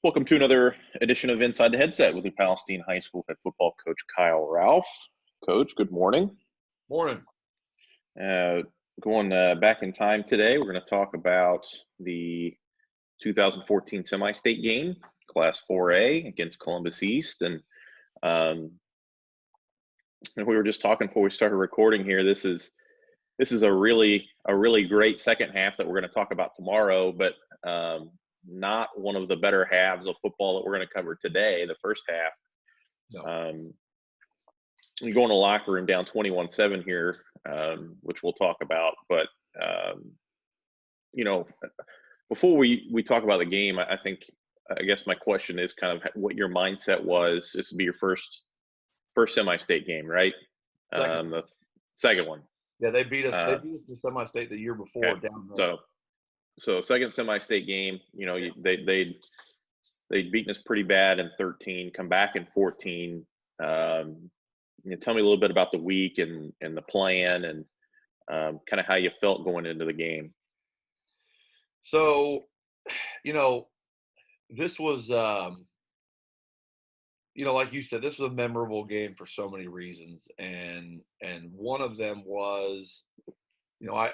Welcome to another edition of Inside the Headset with your Palestine High School head football coach Kyle Ralph. Coach, good morning. Morning. Uh, going back in time today, we're going to talk about the 2014 semi-state game, Class 4A against Columbus East, um, and we were just talking before we started recording here. This is a really great second half that we're going to talk about tomorrow, but not one of the better halves of football that we're going to cover today. The first half, No. you go in the locker room down 21-7 here, which we'll talk about. But you know, before we talk about the game, I guess my question is kind of what your mindset was. This would be your first semi-state game, right? Second. The second one. Yeah, they beat us. They Uh, beat us in semi-state the year before okay. down there. So second semi-state game, they'd beaten us pretty bad in 13, come back in 14. Tell me a little bit about the week and the plan and kind of how you felt going into the game. So, this was, like you said, this was a memorable game for so many reasons, and one of them was,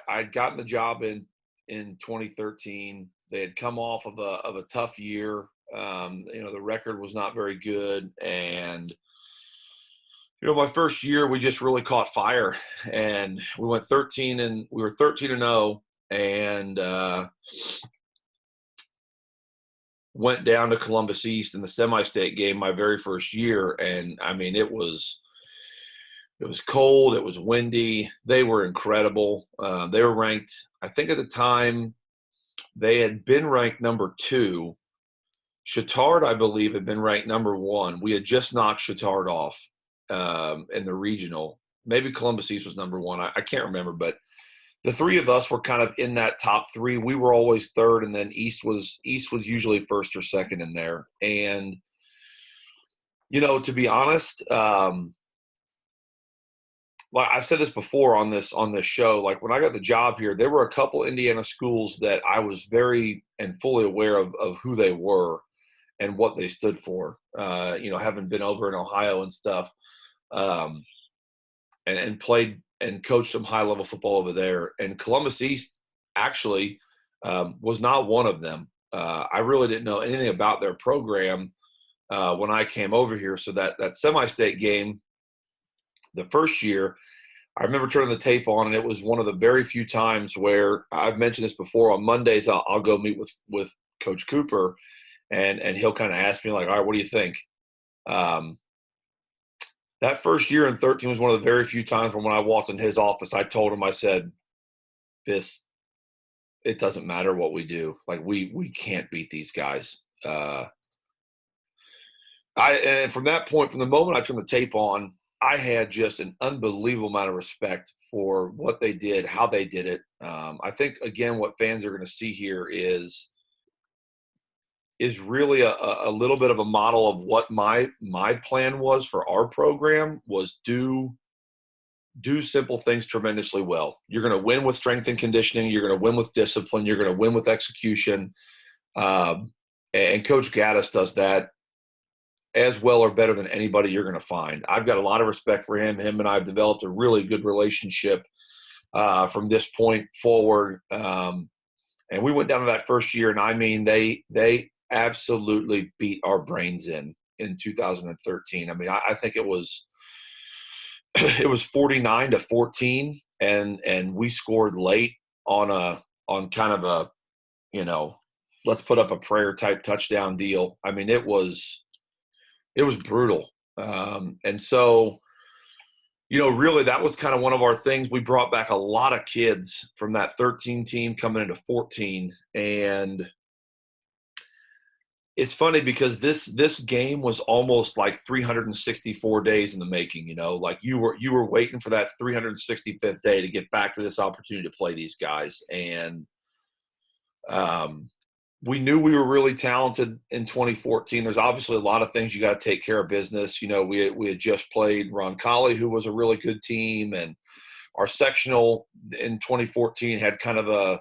I'd gotten the job in 2013. They had come off of a tough year. The record was not very good, and my first year we just really caught fire, and we went 13 and we were 13-0, and went down to Columbus East in the semi-state game my very first year, and I mean it was cold, it was windy. They were incredible. They were ranked, I think at the time they had been ranked number 2. Chittard, I believe, had been ranked number 1. We had just knocked Chittard off in the regional. Maybe Columbus East was number 1. I can't remember, but the three of us were kind of in that top 3. We were always third, and then East was usually first or second in there. And to be honest, like I've said this before on this show, like when I got the job here, there were a couple Indiana schools that I was very and fully aware of who they were and what they stood for. Having been over in Ohio and stuff, and played and coached some high level football over there. And Columbus East actually was not one of them. I really didn't know anything about their program when I came over here. So that semi-state game, the first year, I remember turning the tape on, and it was one of the very few times where I've mentioned this before. On Mondays, I'll go meet with Coach Cooper, and he'll kind of ask me like, all right, what do you think? That first year in 13 was one of the very few times when I walked in his office, I told him, I said, it doesn't matter what we do. Like we can't beat these guys. And from that point, from the moment I turned the tape on, I had just an unbelievable amount of respect for what they did, how they did it. I think, again, what fans are going to see here is really a little bit of a model of what my plan was for our program was do simple things tremendously well. You're going to win with strength and conditioning. You're going to win with discipline. You're going to win with execution. And Coach Gaddis does that as well or better than anybody you're going to find. I've got a lot of respect for him. Him and I have developed a really good relationship from this point forward. And we went down to that first year, and I mean, they absolutely beat our brains in 2013. I mean, I think it was 49-14, and we scored late on kind of a, let's put up a prayer type touchdown deal. I mean, it was brutal. And so, really that was kind of one of our things. We brought back a lot of kids from that 13 team coming into 14. And it's funny because this game was almost like 364 days in the making, like you were waiting for that 365th day to get back to this opportunity to play these guys. And we knew we were really talented in 2014. There's obviously a lot of things you got to take care of business. We had just played Roncalli, who was a really good team, and our sectional in 2014 had kind of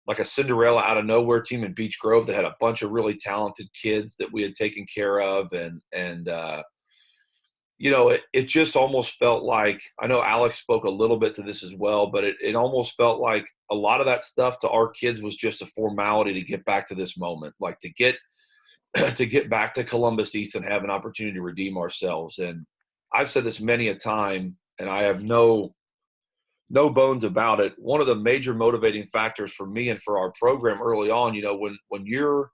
like a Cinderella out of nowhere team in Beech Grove that had a bunch of really talented kids that we had taken care of. It just almost felt like, I know Alex spoke a little bit to this as well, but it almost felt like a lot of that stuff to our kids was just a formality to get back to this moment, like to get to get back to Columbus East and have an opportunity to redeem ourselves. And I've said this many a time, and I have no bones about it. One of the major motivating factors for me and for our program early on, when you're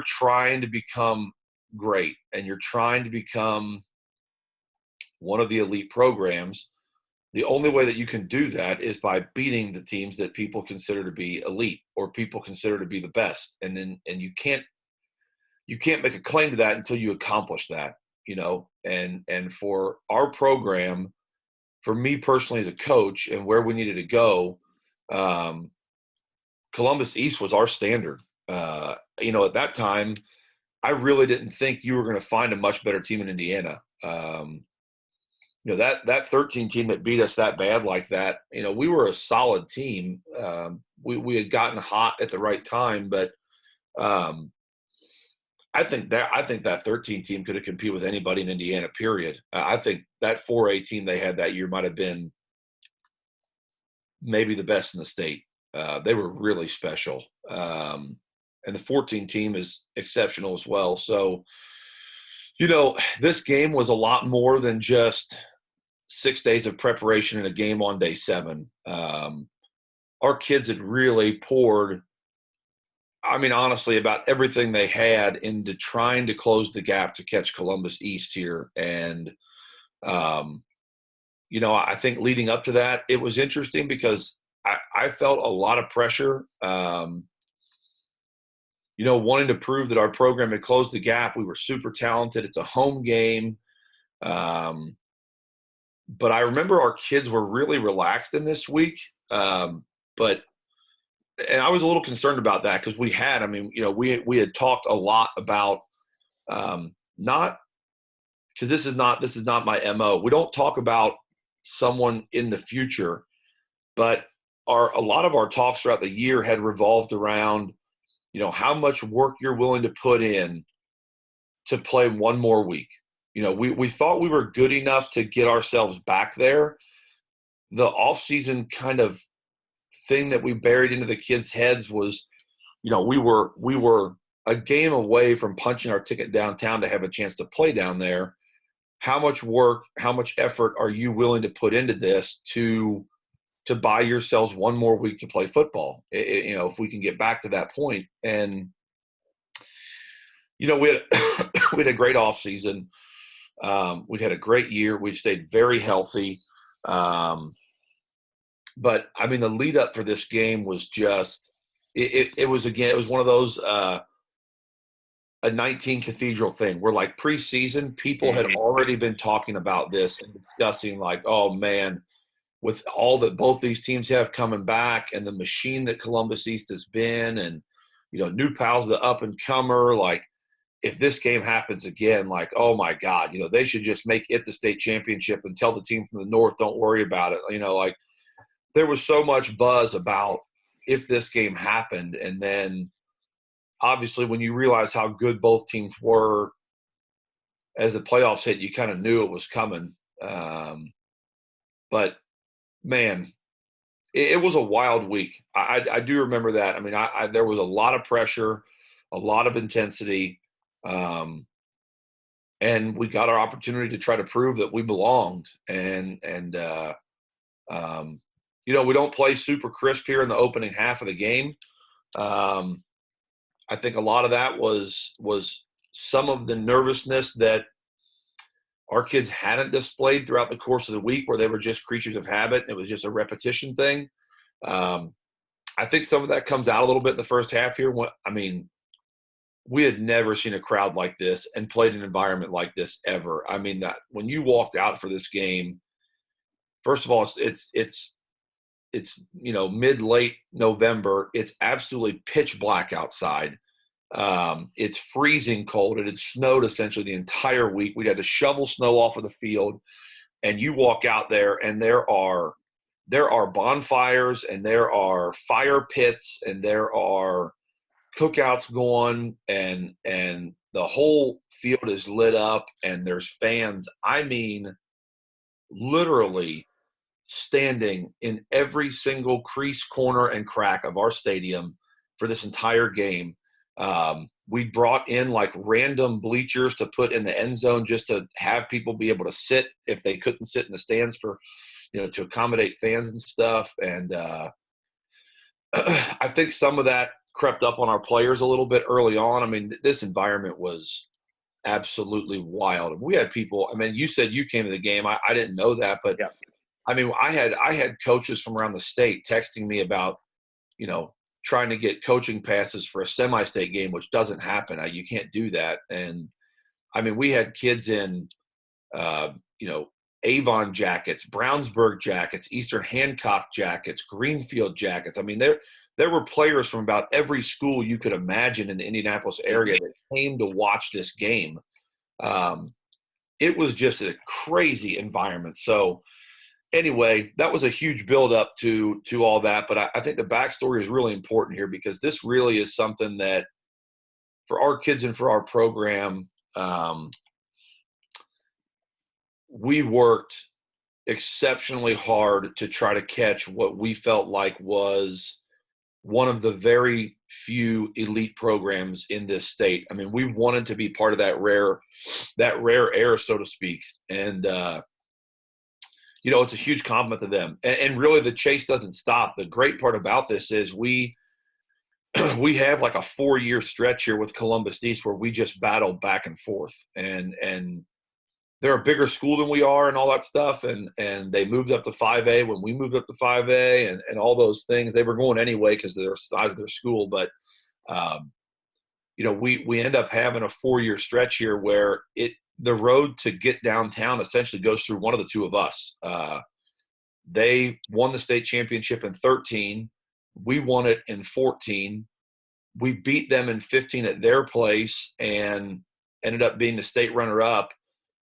trying to become great and you're trying to become one of the elite programs, the only way that you can do that is by beating the teams that people consider to be elite or people consider to be the best. And you can't make a claim to that until you accomplish that, and for our program, for me personally as a coach and where we needed to go, Columbus East was our standard. At that time, I really didn't think you were going to find a much better team in Indiana. That 13 team that beat us that bad like that, we were a solid team. We had gotten hot at the right time, but I think that 13 team could have competed with anybody in Indiana, period. I think that 4A team they had that year might have been maybe the best in the state. They were really special. And the 14 team is exceptional as well. So, this game was a lot more than just 6 days of preparation and a game on day 7. Our kids had really poured, honestly, about everything they had into trying to close the gap to catch Columbus East here. And, I think leading up to that, it was interesting because I felt a lot of pressure, wanting to prove that our program had closed the gap. We were super talented. It's a home game. But I remember our kids were really relaxed in this week. And I was a little concerned about that because we had talked a lot about not because this is not my MO. We don't talk about someone in the future, but a lot of our talks throughout the year had revolved around, how much work you're willing to put in to play one more week. We thought we were good enough to get ourselves back there. The off-season kind of thing that we buried into the kids' heads was, we were a game away from punching our ticket downtown to have a chance to play down there. How much work, how much effort are you willing to put into this to buy yourselves one more week to play football? If we can get back to that point. And, we had we had a great offseason. We'd had a great year. We stayed very healthy. But the lead up for this game was just, it was one of those, a 19 Cathedral thing where, like, preseason people had already been talking about this and discussing, like, oh man, with all that both these teams have coming back and the machine that Columbus East has been, and, New Pal's the up and comer, like, if this game happens again, like, oh my God, they should just make it the state championship and tell the team from the North, don't worry about it. Like, there was so much buzz about if this game happened. And then obviously when you realize how good both teams were as the playoffs hit, you kind of knew it was coming. But man, it was a wild week. I do remember that. There was a lot of pressure, a lot of intensity. And we got our opportunity to try to prove that we belonged. And we don't play super crisp here in the opening half of the game. I think a lot of that was some of the nervousness that our kids hadn't displayed throughout the course of the week, where they were just creatures of habit. It was just a repetition thing. I think some of that comes out a little bit in the first half here. We had never seen a crowd like this and played an environment like this ever. That when you walked out for this game, first of all, it's mid-late November. It's absolutely pitch black outside. It's freezing cold. It had snowed essentially the entire week. We'd had to shovel snow off of the field, and you walk out there and there are there are bonfires and there are fire pits and there are cookouts going, and the whole field is lit up and there's fans. I mean, literally standing in every single crease, corner, and crack of our stadium for this entire game. We brought in like random bleachers to put in the end zone just to have people be able to sit if they couldn't sit in the stands for, to accommodate fans and stuff. And I think some of that crept up on our players a little bit early on. I mean, this environment was absolutely wild. We had people, I mean, you said you came to the game. I didn't know that, but Yeah. I mean, I had coaches from around the state texting me about, trying to get coaching passes for a semi-state game, which doesn't happen. You can't do that. And I mean, we had kids in, Avon jackets, Brownsburg jackets, Eastern Hancock jackets, Greenfield jackets. I mean, there were players from about every school you could imagine in the Indianapolis area that came to watch this game. It was just a crazy environment. So anyway, that was a huge buildup to all that. But I think the backstory is really important here, because this really is something that for our kids and for our program, we worked exceptionally hard to try to catch what we felt like was one of the very few elite programs in this state. I mean, we wanted to be part of that rare air, so to speak. And, it's a huge compliment to them. And really the chase doesn't stop. The great part about this is we have like a 4-year stretch here with Columbus East where we just battle back and forth. And they're a bigger school than we are and all that stuff. And they moved up to 5A when we moved up to 5A and all those things. They were going anyway because of the size of their school. But, we end up having a 4-year stretch here where the road to get downtown essentially goes through one of the two of us. They won the state championship in 13. We won it in 14. We beat them in 15 at their place and ended up being the state runner-up.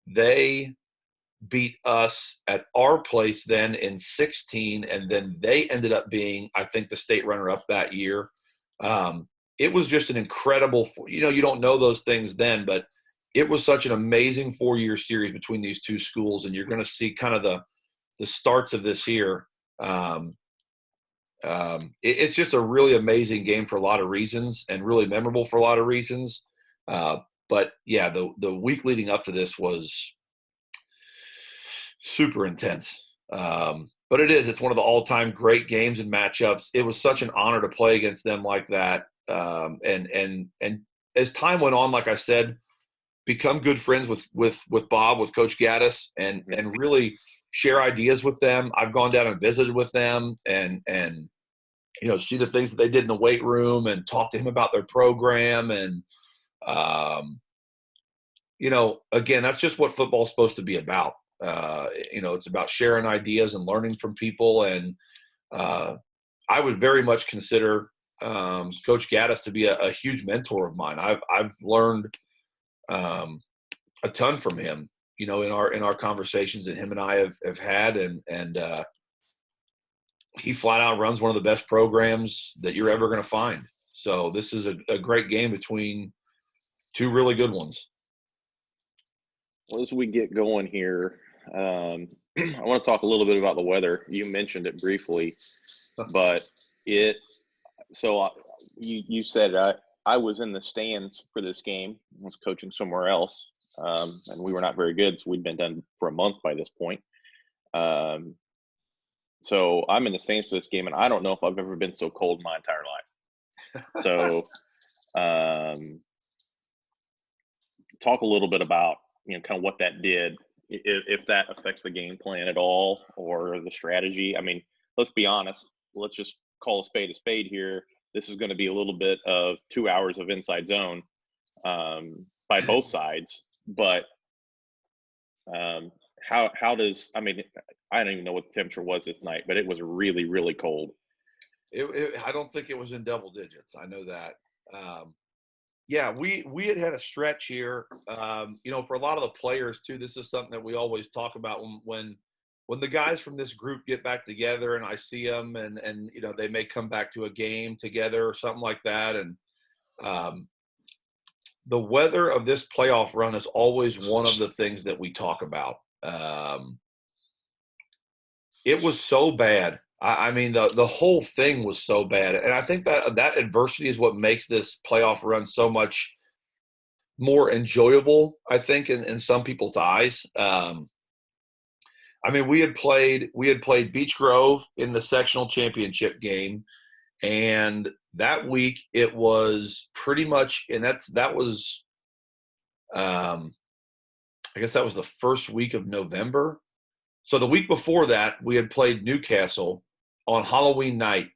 They beat us at our place then in 16, and then they ended up being, I think, the state runner-up that year. It was just an incredible, you don't know those things then, but it was such an amazing 4-year series between these two schools, and you're going to see kind of the starts of this here. It's just a really amazing game for a lot of reasons and really memorable for a lot of reasons. But yeah, the week leading up to this was super intense. But it's one of the all-time great games and matchups. It was such an honor to play against them like that. And as time went on, like I said, become good friends with Bob, with Coach Gaddis, and really share ideas with them. I've gone down and visited with them and see the things that they did in the weight room and talk to him about their program. And, again, that's just what football's supposed to be about. It's about sharing ideas and learning from people. And I would very much consider Coach Gaddis to be a huge mentor of mine. I've learned a ton from him, in our conversations that him and I have had. And he flat out runs one of the best programs that you're ever going to find. So this is a great game between two really good ones. Well, as we get going here, I want to talk a little bit about the weather. You mentioned it briefly, but you said I was in the stands for this game. I was coaching somewhere else, and we were not very good, so we'd been done for a month by this point. So I'm in the stands for this game, and I don't know if I've ever been so cold in my entire life. So talk a little bit about, kind of what that did, if that affects the game plan at all or the strategy. I mean, let's be honest. Let's just call a spade here. This is going to be a little bit of 2 hours of inside zone by both sides. But how does, I mean, I don't even know what the temperature was this night, but it was really, really cold. I don't think it was in double digits. I know that. Yeah, we had a stretch here. For a lot of the players too, this is something that we always talk about when when the guys from this group get back together and I see them and you know, they may come back to a game together or something like that. And the weather of this playoff run is always one of the things that we talk about. It was so bad. I mean, the whole thing was so bad. And I think that adversity is what makes this playoff run so much more enjoyable, I think, in some people's eyes. I mean, we had played Beech Grove in the sectional championship game, and that week it was pretty much, and that was, I guess that was the first week of November. So the week before that, we had played Newcastle on Halloween night,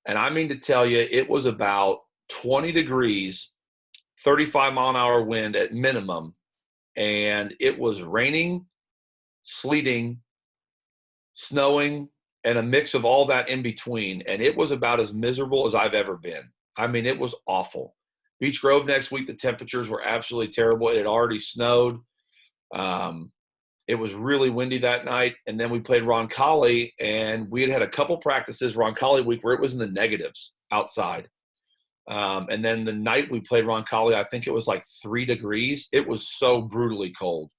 and I mean to tell you, it was about 20 degrees, 35-mile-an-hour wind at minimum, and it was raining, sleeting, snowing, and a mix of all that in between. And it was about as miserable as I've ever been. I mean, it was awful. Beech Grove next week, the temperatures were absolutely terrible. It had already snowed. It was really windy that night. And then we played Roncalli, and we had a couple practices Roncalli week where it was in the negatives outside. And then the night we played Roncalli, I think it was like 3 degrees. It was so brutally cold.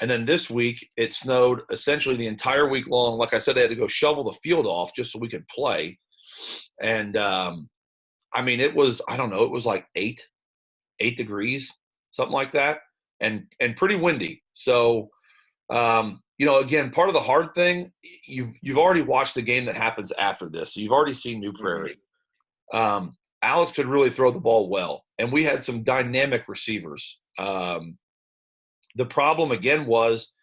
And then this week, it snowed essentially the entire week long. Like I said, they had to go shovel the field off just so we could play. And, I mean, it was, I don't know, it was like 8 degrees, something like that, and pretty windy. So, you know, again, part of the hard thing, you've already watched the game that happens after this. So you've already seen New Prairie. Alex could really throw the ball well, and we had some dynamic receivers. The problem again was,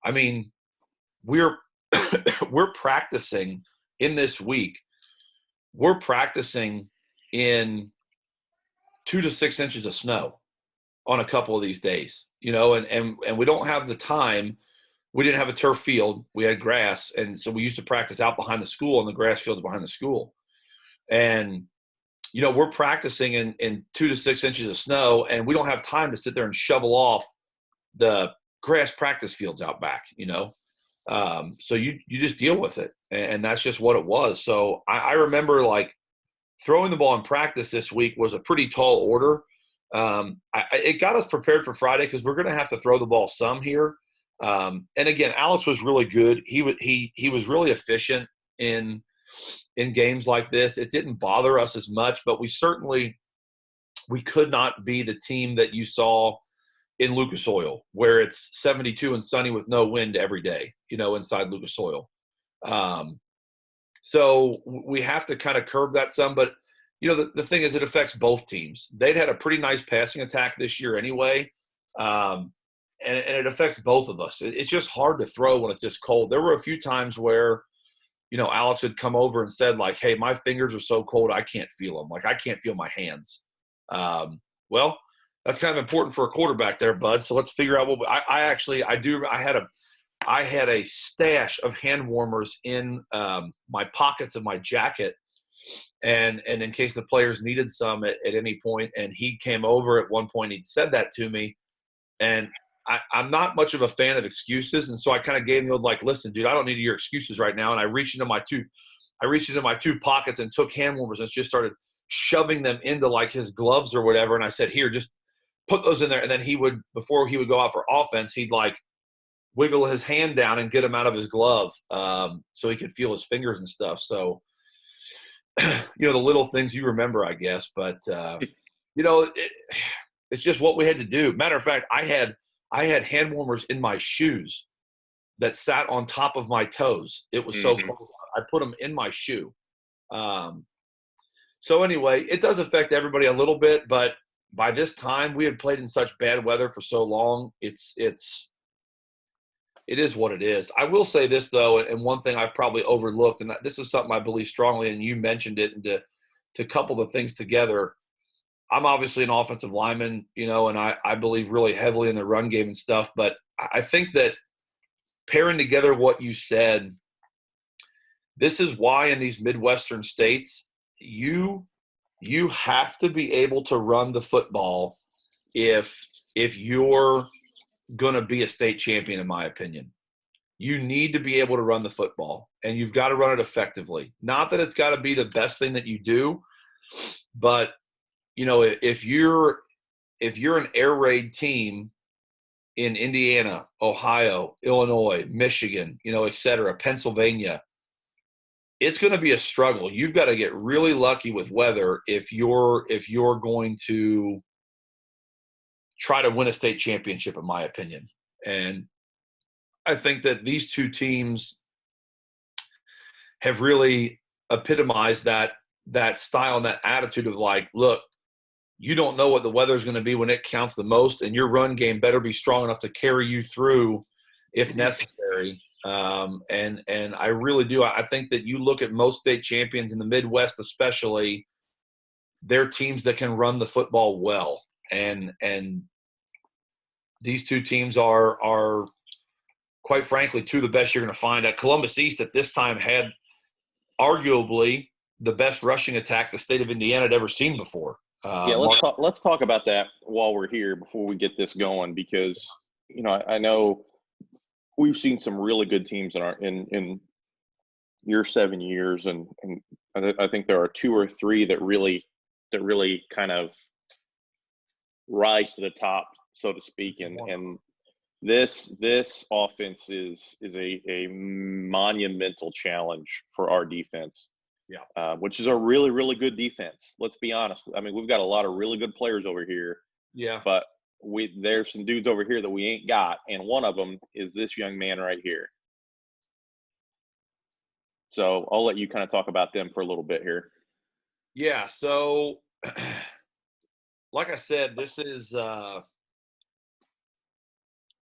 I mean, we're we're practicing in this week. We're practicing in 2 to 6 inches of snow on a couple of these days, you know, and we don't have the time. We didn't have a turf field. We had grass, and so we used to practice out behind the school on the grass fields behind the school. And you know, we're practicing in 2 to 6 inches of snow, and we don't have time to sit there and shovel off the grass practice fields out back, you know? So you just deal with it. And that's just what it was. So I remember like throwing the ball in practice this week was a pretty tall order. It got us prepared for Friday because we're going to have to throw the ball some here. And again, Alex was really good. He was really efficient in games like this. It didn't bother us as much, but we could not be the team that you saw in Lucas Oil, where it's 72 and sunny with no wind every day, you know, inside Lucas Oil. So we have to kind of curb that some, but you know, the thing is it affects both teams. They'd had a pretty nice passing attack this year anyway. And it affects both of us. It's just hard to throw when it's this cold. There were a few times where, you know, Alex had come over and said like, hey, my fingers are so cold, I can't feel them. Like I can't feel my hands. Well, that's kind of important for a quarterback there, bud. So let's figure out what I had a stash of hand warmers in my pockets of my jacket. And in case the players needed some at any point, and he came over at one point, he'd said that to me. And I'm not much of a fan of excuses. And so I kind of gave him the like, listen, dude, I don't need your excuses right now. And I reached into my two pockets and took hand warmers and just started shoving them into like his gloves or whatever. And I said, here, just put those in there. And then before he would go out for offense, he'd like wiggle his hand down and get them out of his glove so he could feel his fingers and stuff. So, you know, the little things you remember, I guess. But, you know, it's just what we had to do. Matter of fact, I had hand warmers in my shoes that sat on top of my toes. It was so cold. I put them in my shoe. So anyway, it does affect everybody a little bit, but by this time we had played in such bad weather for so long. It is what it is. I will say this though, and one thing I've probably overlooked, and this is something I believe strongly, and you mentioned it, and to couple the things together, I'm obviously an offensive lineman, you know, and I believe really heavily in the run game and stuff, but I think that pairing together what you said, this is why in these Midwestern states, you have to be able to run the football if you're going to be a state champion, in my opinion. you need to be able to run the football, and you've got to run it effectively. Not that it's got to be the best thing that you do, but if you're an air raid team in Indiana, Ohio, Illinois, Michigan, et cetera, Pennsylvania, it's going to be a struggle. You've got to get really lucky with weather if you're going to try to win a state championship, in my opinion. And I think that these two teams have really epitomized that style and that attitude of like, look, you don't know what the weather is going to be when it counts the most, and your run game better be strong enough to carry you through if necessary. And I really do. I think that you look at most state champions in the Midwest, especially, they're teams that can run the football well. And these two teams are quite frankly two of the best you're going to find. At Columbus East at this time had arguably the best rushing attack the state of Indiana had ever seen before. Yeah, let's talk about that while we're here before we get this going, because I know we've seen some really good teams in your 7 years, and I think there are two or three that really kind of rise to the top, so to speak, and this offense is a monumental challenge for our defense. Yeah. Which is a really, really good defense. Let's be honest. I mean, we've got a lot of really good players over here. Yeah. But there's some dudes over here that we ain't got, and one of them is this young man right here. So I'll let you kind of talk about them for a little bit here. Yeah. So, like I said, this is going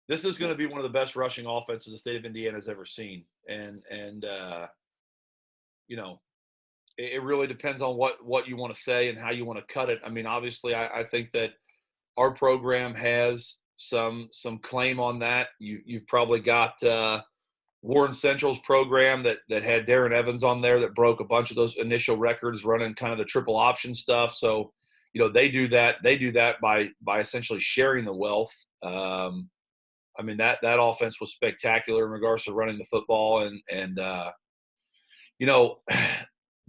to be one of the best rushing offenses the state of Indiana has ever seen, and it really depends on what you want to say and how you want to cut it. I mean, obviously, I think that our program has some claim on that. You've probably got Warren Central's program that had Darren Evans on there that broke a bunch of those initial records running kind of the triple option stuff. So, they do that. They do that by essentially sharing the wealth. I mean, that offense was spectacular in regards to running the football, and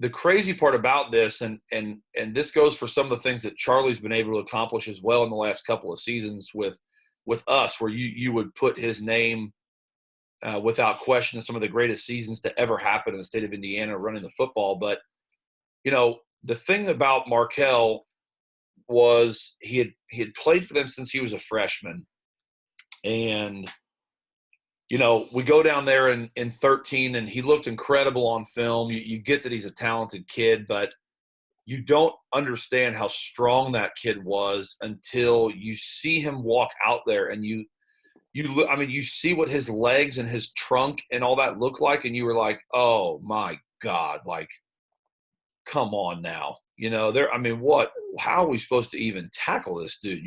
the crazy part about this, and this goes for some of the things that Charlie's been able to accomplish as well in the last couple of seasons with us, where you would put his name without question in some of the greatest seasons to ever happen in the state of Indiana running the football. But the thing about Markel was he had played for them since he was a freshman, and we go down there in 13, and he looked incredible on film. You get that he's a talented kid, but you don't understand how strong that kid was until you see him walk out there, and you see what his legs and his trunk and all that look like, and you were like, oh my God, like, come on now. How are we supposed to even tackle this dude?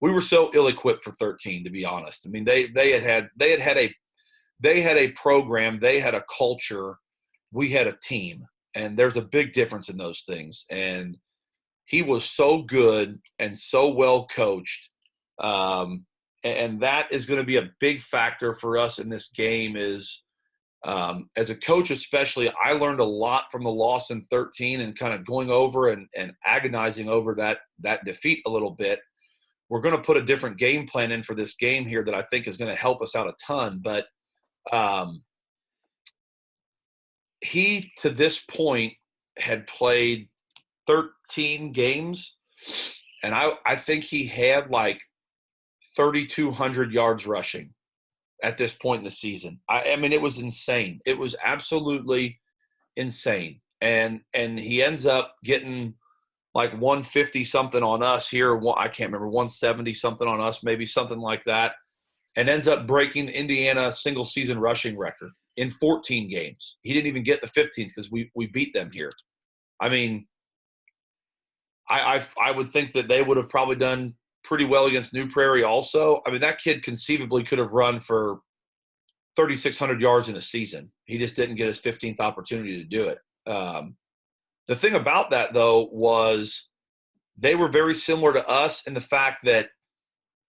We were so ill-equipped for 13, to be honest. I mean, they had a program, they had a culture, we had a team, and there's a big difference in those things. And he was so good and so well coached, and that is going to be a big factor for us in this game. Is as a coach, especially, I learned a lot from the loss in 13 and kind of going over and agonizing over that defeat a little bit. We're going to put a different game plan in for this game here that I think is going to help us out a ton. But he, to this point, had played 13 games, and I think he had like 3,200 yards rushing at this point in the season. I mean, it was insane. It was absolutely insane. And he ends up getting like 150 something on us here. I can't remember, 170 something on us, maybe something like that, and ends up breaking the Indiana single season rushing record in 14 games. He didn't even get the 15th because we beat them here. I mean, I would think that they would have probably done pretty well against New Prairie also. I mean, that kid conceivably could have run for 3,600 yards in a season. He just didn't get his 15th opportunity to do it. The thing about that, though, was they were very similar to us in the fact that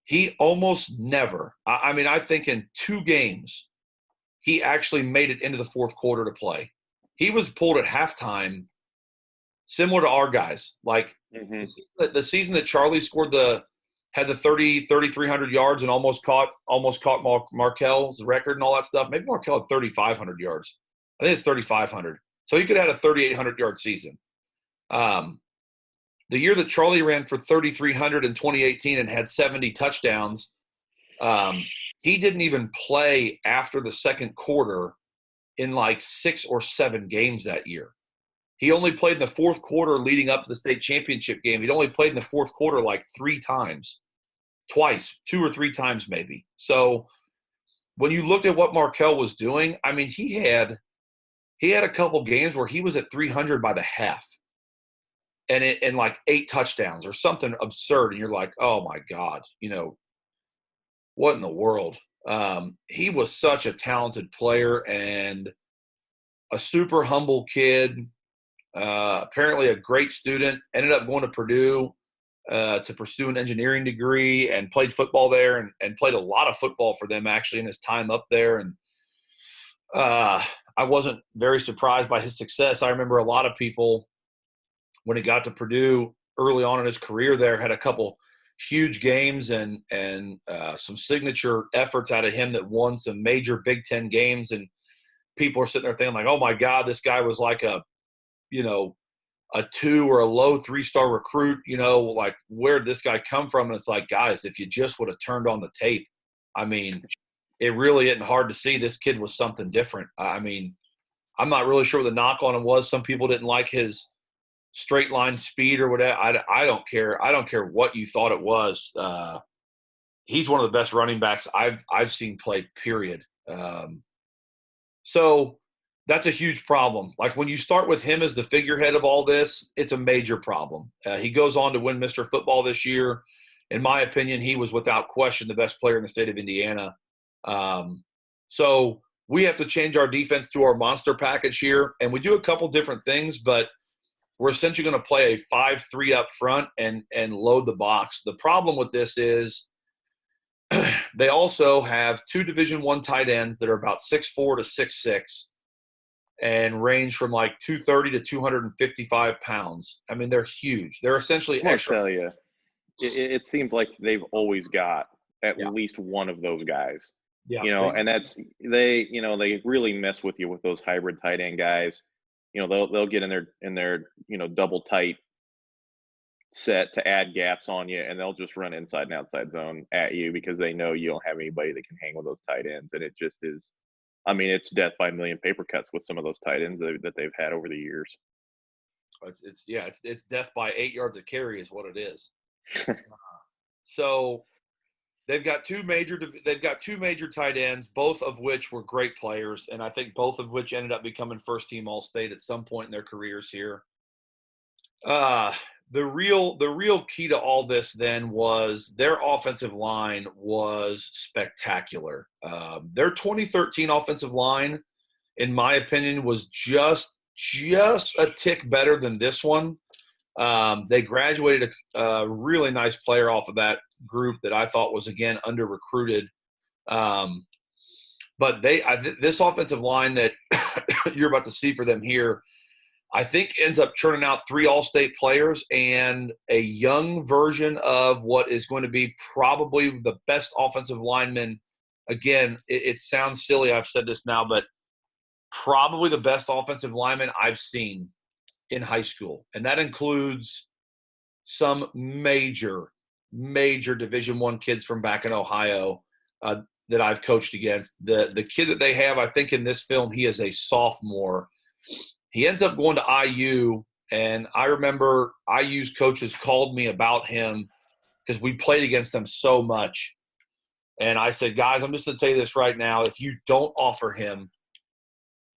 he almost never – I mean, I think in 2 games he actually made it into the fourth quarter to play. He was pulled at halftime, similar to our guys. Like Mm-hmm. the season that Charlie had the 3,300 yards and almost caught Markel's record and all that stuff. Maybe Markel had 3,500 yards. I think it's 3,500. So he could have had a 3,800-yard season. The year that Charlie ran for 3,300 in 2018 and had 70 touchdowns, he didn't even play after the second quarter in like 6 or 7 games that year. He only played in the fourth quarter leading up to the state championship game. He'd only played in the fourth quarter like 3 times, 2 or 3 times maybe. So when you looked at what Markel was doing, I mean, he had a couple games where he was at 300 by the half and like 8 touchdowns or something absurd. And you're like, oh my God, what in the world? He was such a talented player and a super humble kid. Apparently a great student, ended up going to Purdue to pursue an engineering degree and played football there and played a lot of football for them actually in his time up there. And I wasn't very surprised by his success. I remember a lot of people when he got to Purdue early on in his career there had a couple huge games and some signature efforts out of him that won some major Big Ten games. And people are sitting there thinking like, oh my God, this guy was like a 2 or a low 3-star recruit, like where did this guy come from? And it's like, guys, if you just would have turned on the tape, I mean, it really isn't hard to see this kid was something different. I mean, I'm not really sure what the knock on him was. Some people didn't like his straight line speed or whatever. I don't care. I don't care what you thought it was. He's one of the best running backs I've seen play, period. So that's a huge problem. Like when you start with him as the figurehead of all this, it's a major problem. He goes on to win Mr. Football this year. In my opinion, he was without question the best player in the state of Indiana. So we have to change our defense to our monster package here. And we do a couple different things, but we're essentially going to play a 5-3 up front and load the box. The problem with this is they also have 2 Division I tight ends that are about 6'4" to 6'6", and range from like 230 to 255 pounds. I mean, they're huge. They're essentially extra. I'll tell you, it seems like they've always got at Yeah. least one of those guys. Yeah. And that's they really mess with you with those hybrid tight end guys. They'll get in their double tight set to add gaps on you, and they'll just run inside and outside zone at you because they know you don't have anybody that can hang with those tight ends, and it just is. I mean, it's death by a million paper cuts with some of those tight ends that they've had over the years. It's death by 8 yards of carry is what it is. So they've got two major tight ends, both of which were great players, and I think both of which ended up becoming first-team All-State at some point in their careers here. The real key to all this then was their offensive line was spectacular. Their 2013 offensive line, in my opinion, was just a tick better than this one. They graduated a really nice player off of that group that I thought was, again, under-recruited. But this offensive line that you're about to see for them here, I think ends up churning out 3 All-State players and a young version of what is going to be probably the best offensive lineman. Again, it sounds silly, I've said this now, but probably the best offensive lineman I've seen in high school. And that includes some major Division I kids from back in Ohio that I've coached against. The kid that they have, I think in this film, he is a sophomore. He ends up going to IU, and I remember IU's coaches called me about him because we played against them so much. And I said, guys, I'm just going to tell you this right now. If you don't offer him,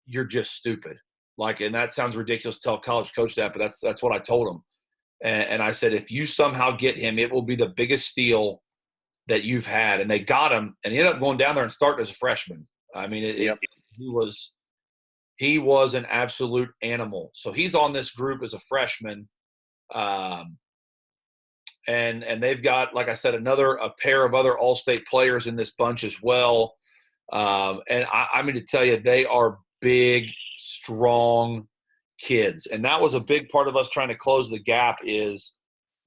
you're just stupid. And that sounds ridiculous to tell a college coach that, but that's what I told him. And I said, if you somehow get him, it will be the biggest steal that you've had. And they got him, and he ended up going down there and starting as a freshman. I mean, he was an absolute animal. So he's on this group as a freshman. And they've got, like I said, a pair of other All-State players in this bunch as well. And I mean to tell you, they are big, strong kids. And that was a big part of us trying to close the gap is,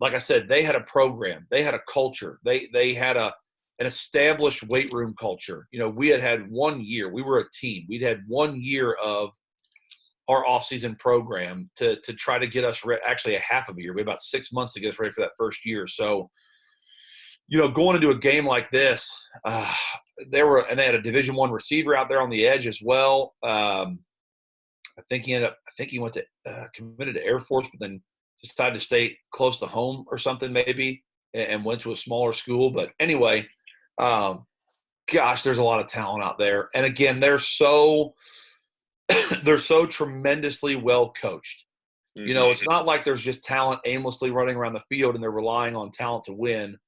like I said, they had a program. They had a culture. They had an established weight room culture. We had 1 year. We were a team. We'd had 1 year of our off-season program to try to get us actually a half of a year. We had about 6 months to get us ready for that first year. So, going into a game like this, they had a Division I receiver out there on the edge as well. I think he went to committed to Air Force, but then decided to stay close to home or something maybe, and went to a smaller school. But anyway, gosh, there's a lot of talent out there. And again, they're so tremendously well coached. Mm-hmm. It's not like there's just talent aimlessly running around the field and they're relying on talent to win.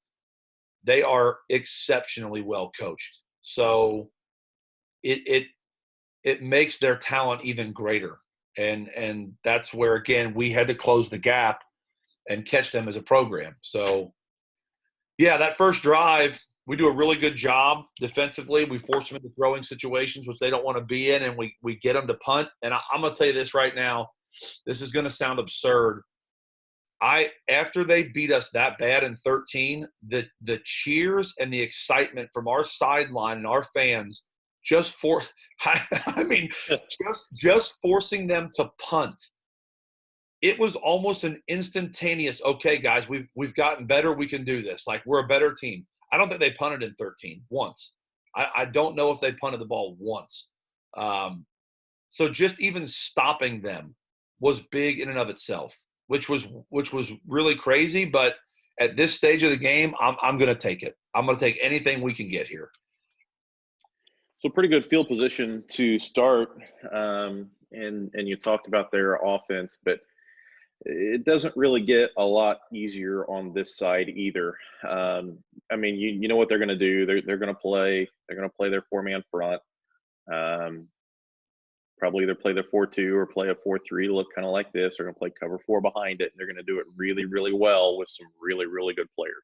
They are exceptionally well coached. So it makes their talent even greater. And that's where, again, we had to close the gap and catch them as a program. So, yeah, that first drive, we do a really good job defensively. We force them into throwing situations, which they don't want to be in, and we get them to punt. And I'm going to tell you this right now. This is going to sound absurd. After they beat us that bad in 13, the cheers and the excitement from our sideline and our fans just forcing them to punt. It was almost an instantaneous, okay, guys, we've gotten better. We can do this. Like, we're a better team. I don't think they punted in 13 once. I don't know if they punted the ball once. So just even stopping them was big in and of itself, which was really crazy. But at this stage of the game, I'm going to take it. I'm going to take anything we can get here. So pretty good field position to start, and you talked about their offense, but it doesn't really get a lot easier on this side either. I mean, you know what they're going to do. They're going to play their 4-man front. Probably either play their 4-2 or play a 4-3 to look kind of like this. They're going to play cover 4 behind it, and they're going to do it really, really well with some really, really good players.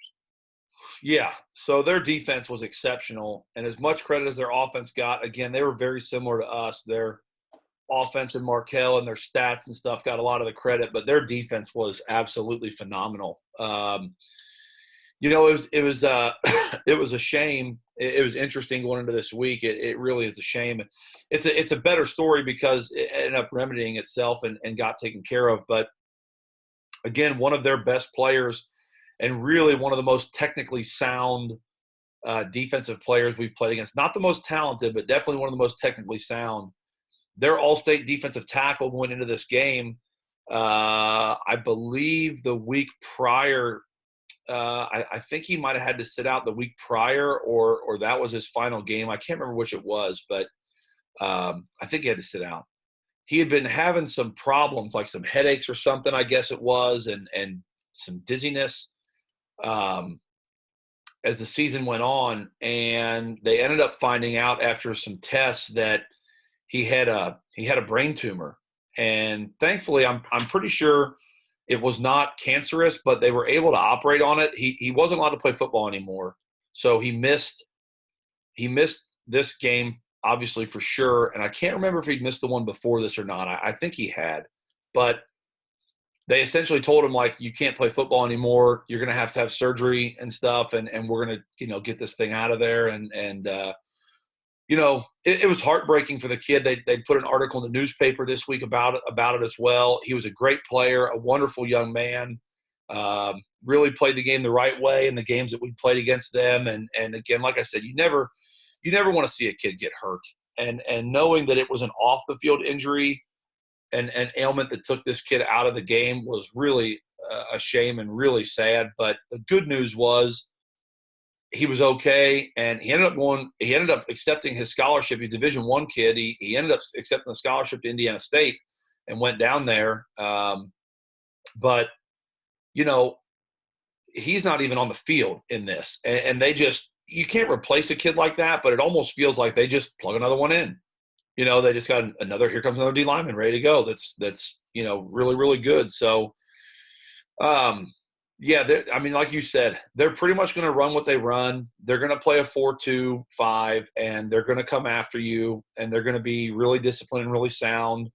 Yeah, so their defense was exceptional, and as much credit as their offense got, again, they were very similar to us. Their offense and Markel and their stats and stuff got a lot of the credit, but their defense was absolutely phenomenal. It was it was a shame. It was interesting going into this week. It really is a shame. It's a better story because it ended up remedying itself and got taken care of. But again, one of their best players and really one of the most technically sound defensive players we've played against. Not the most talented, but definitely one of the most technically sound. Their all-state defensive tackle going into this game, I believe the week prior, I think he might have had to sit out the week prior or that was his final game. I can't remember which it was, but I think he had to sit out. He had been having some problems, like some headaches or something, I guess it was, and some dizziness as the season went on. And they ended up finding out after some tests that he had a brain tumor. And thankfully, I'm pretty sure it was not cancerous, but they were able to operate on it. He wasn't allowed to play football anymore, so he missed this game, obviously, for sure. And I can't remember if he'd missed the one before this or not. I think he had, but they essentially told him, like, you can't play football anymore. You're going to have surgery and stuff, and we're going to get this thing out of there. And it was heartbreaking for the kid. They put an article in the newspaper this week about it as well. He was a great player, a wonderful young man, really played the game the right way in the games that we played against them. And again, like I said, you never want to see a kid get hurt. And knowing that it was an off-the-field injury and an ailment that took this kid out of the game was really a shame and really sad. But the good news was he was okay, and he ended up accepting his scholarship. He's a Division I kid. He ended up accepting the scholarship to Indiana State and went down there. But he's not even on the field in this, and you can't replace a kid like that. But it almost feels like they just plug another one in. They just got here comes another D lineman ready to go. That's really, really good. So, Yeah, I mean, like you said, they're pretty much going to run what they run. They're going to play a 4-2-5, and they're going to come after you, and they're going to be really disciplined and really sound.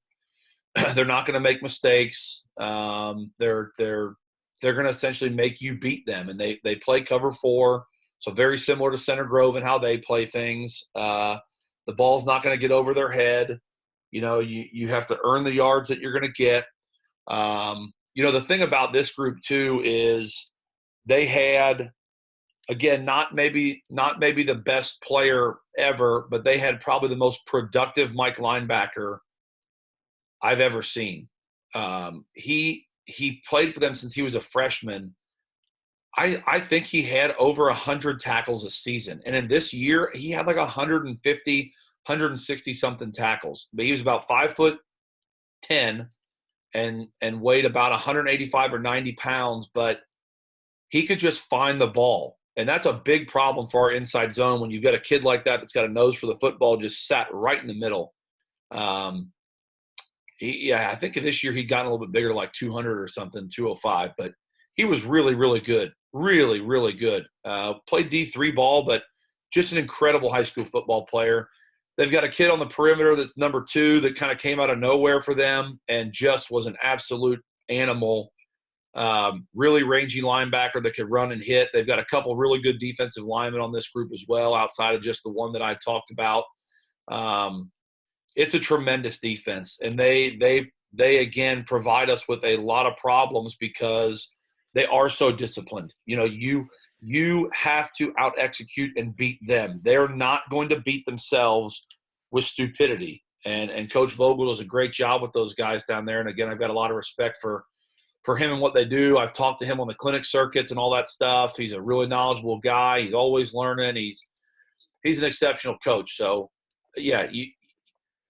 They're not going to make mistakes. They're going to essentially make you beat them, and they play cover 4, so very similar to Center Grove and how they play things. The ball's not going to get over their head. You have to earn the yards that you're going to get. The thing about this group too is they had, again, not maybe the best player ever, but they had probably the most productive Mike linebacker I've ever seen. He played for them since he was a freshman. I think he had over 100 tackles a season, and in this year he had like 150, 160 something tackles. But he was about 5'10" and weighed about 185 or 90 pounds, but he could just find the ball. And that's a big problem for our inside zone when you've got a kid like that that's got a nose for the football, just sat right in the middle. I think this year he'd gotten a little bit bigger, like 200 or something, 205, but he was really, really good. Really, really good. Played D3 ball, but just an incredible high school football player. They've got a kid on the perimeter that's number 2 that kind of came out of nowhere for them and just was an absolute animal. Really rangy linebacker that could run and hit. They've got a couple really good defensive linemen on this group as well, outside of just the one that I talked about. It's a tremendous defense, and they again provide us with a lot of problems because they are so disciplined. You have to out-execute and beat them. They're not going to beat themselves with stupidity. And Coach Vogel does a great job with those guys down there. And, again, I've got a lot of respect for him and what they do. I've talked to him on the clinic circuits and all that stuff. He's a really knowledgeable guy. He's always learning. He's an exceptional coach. So, yeah,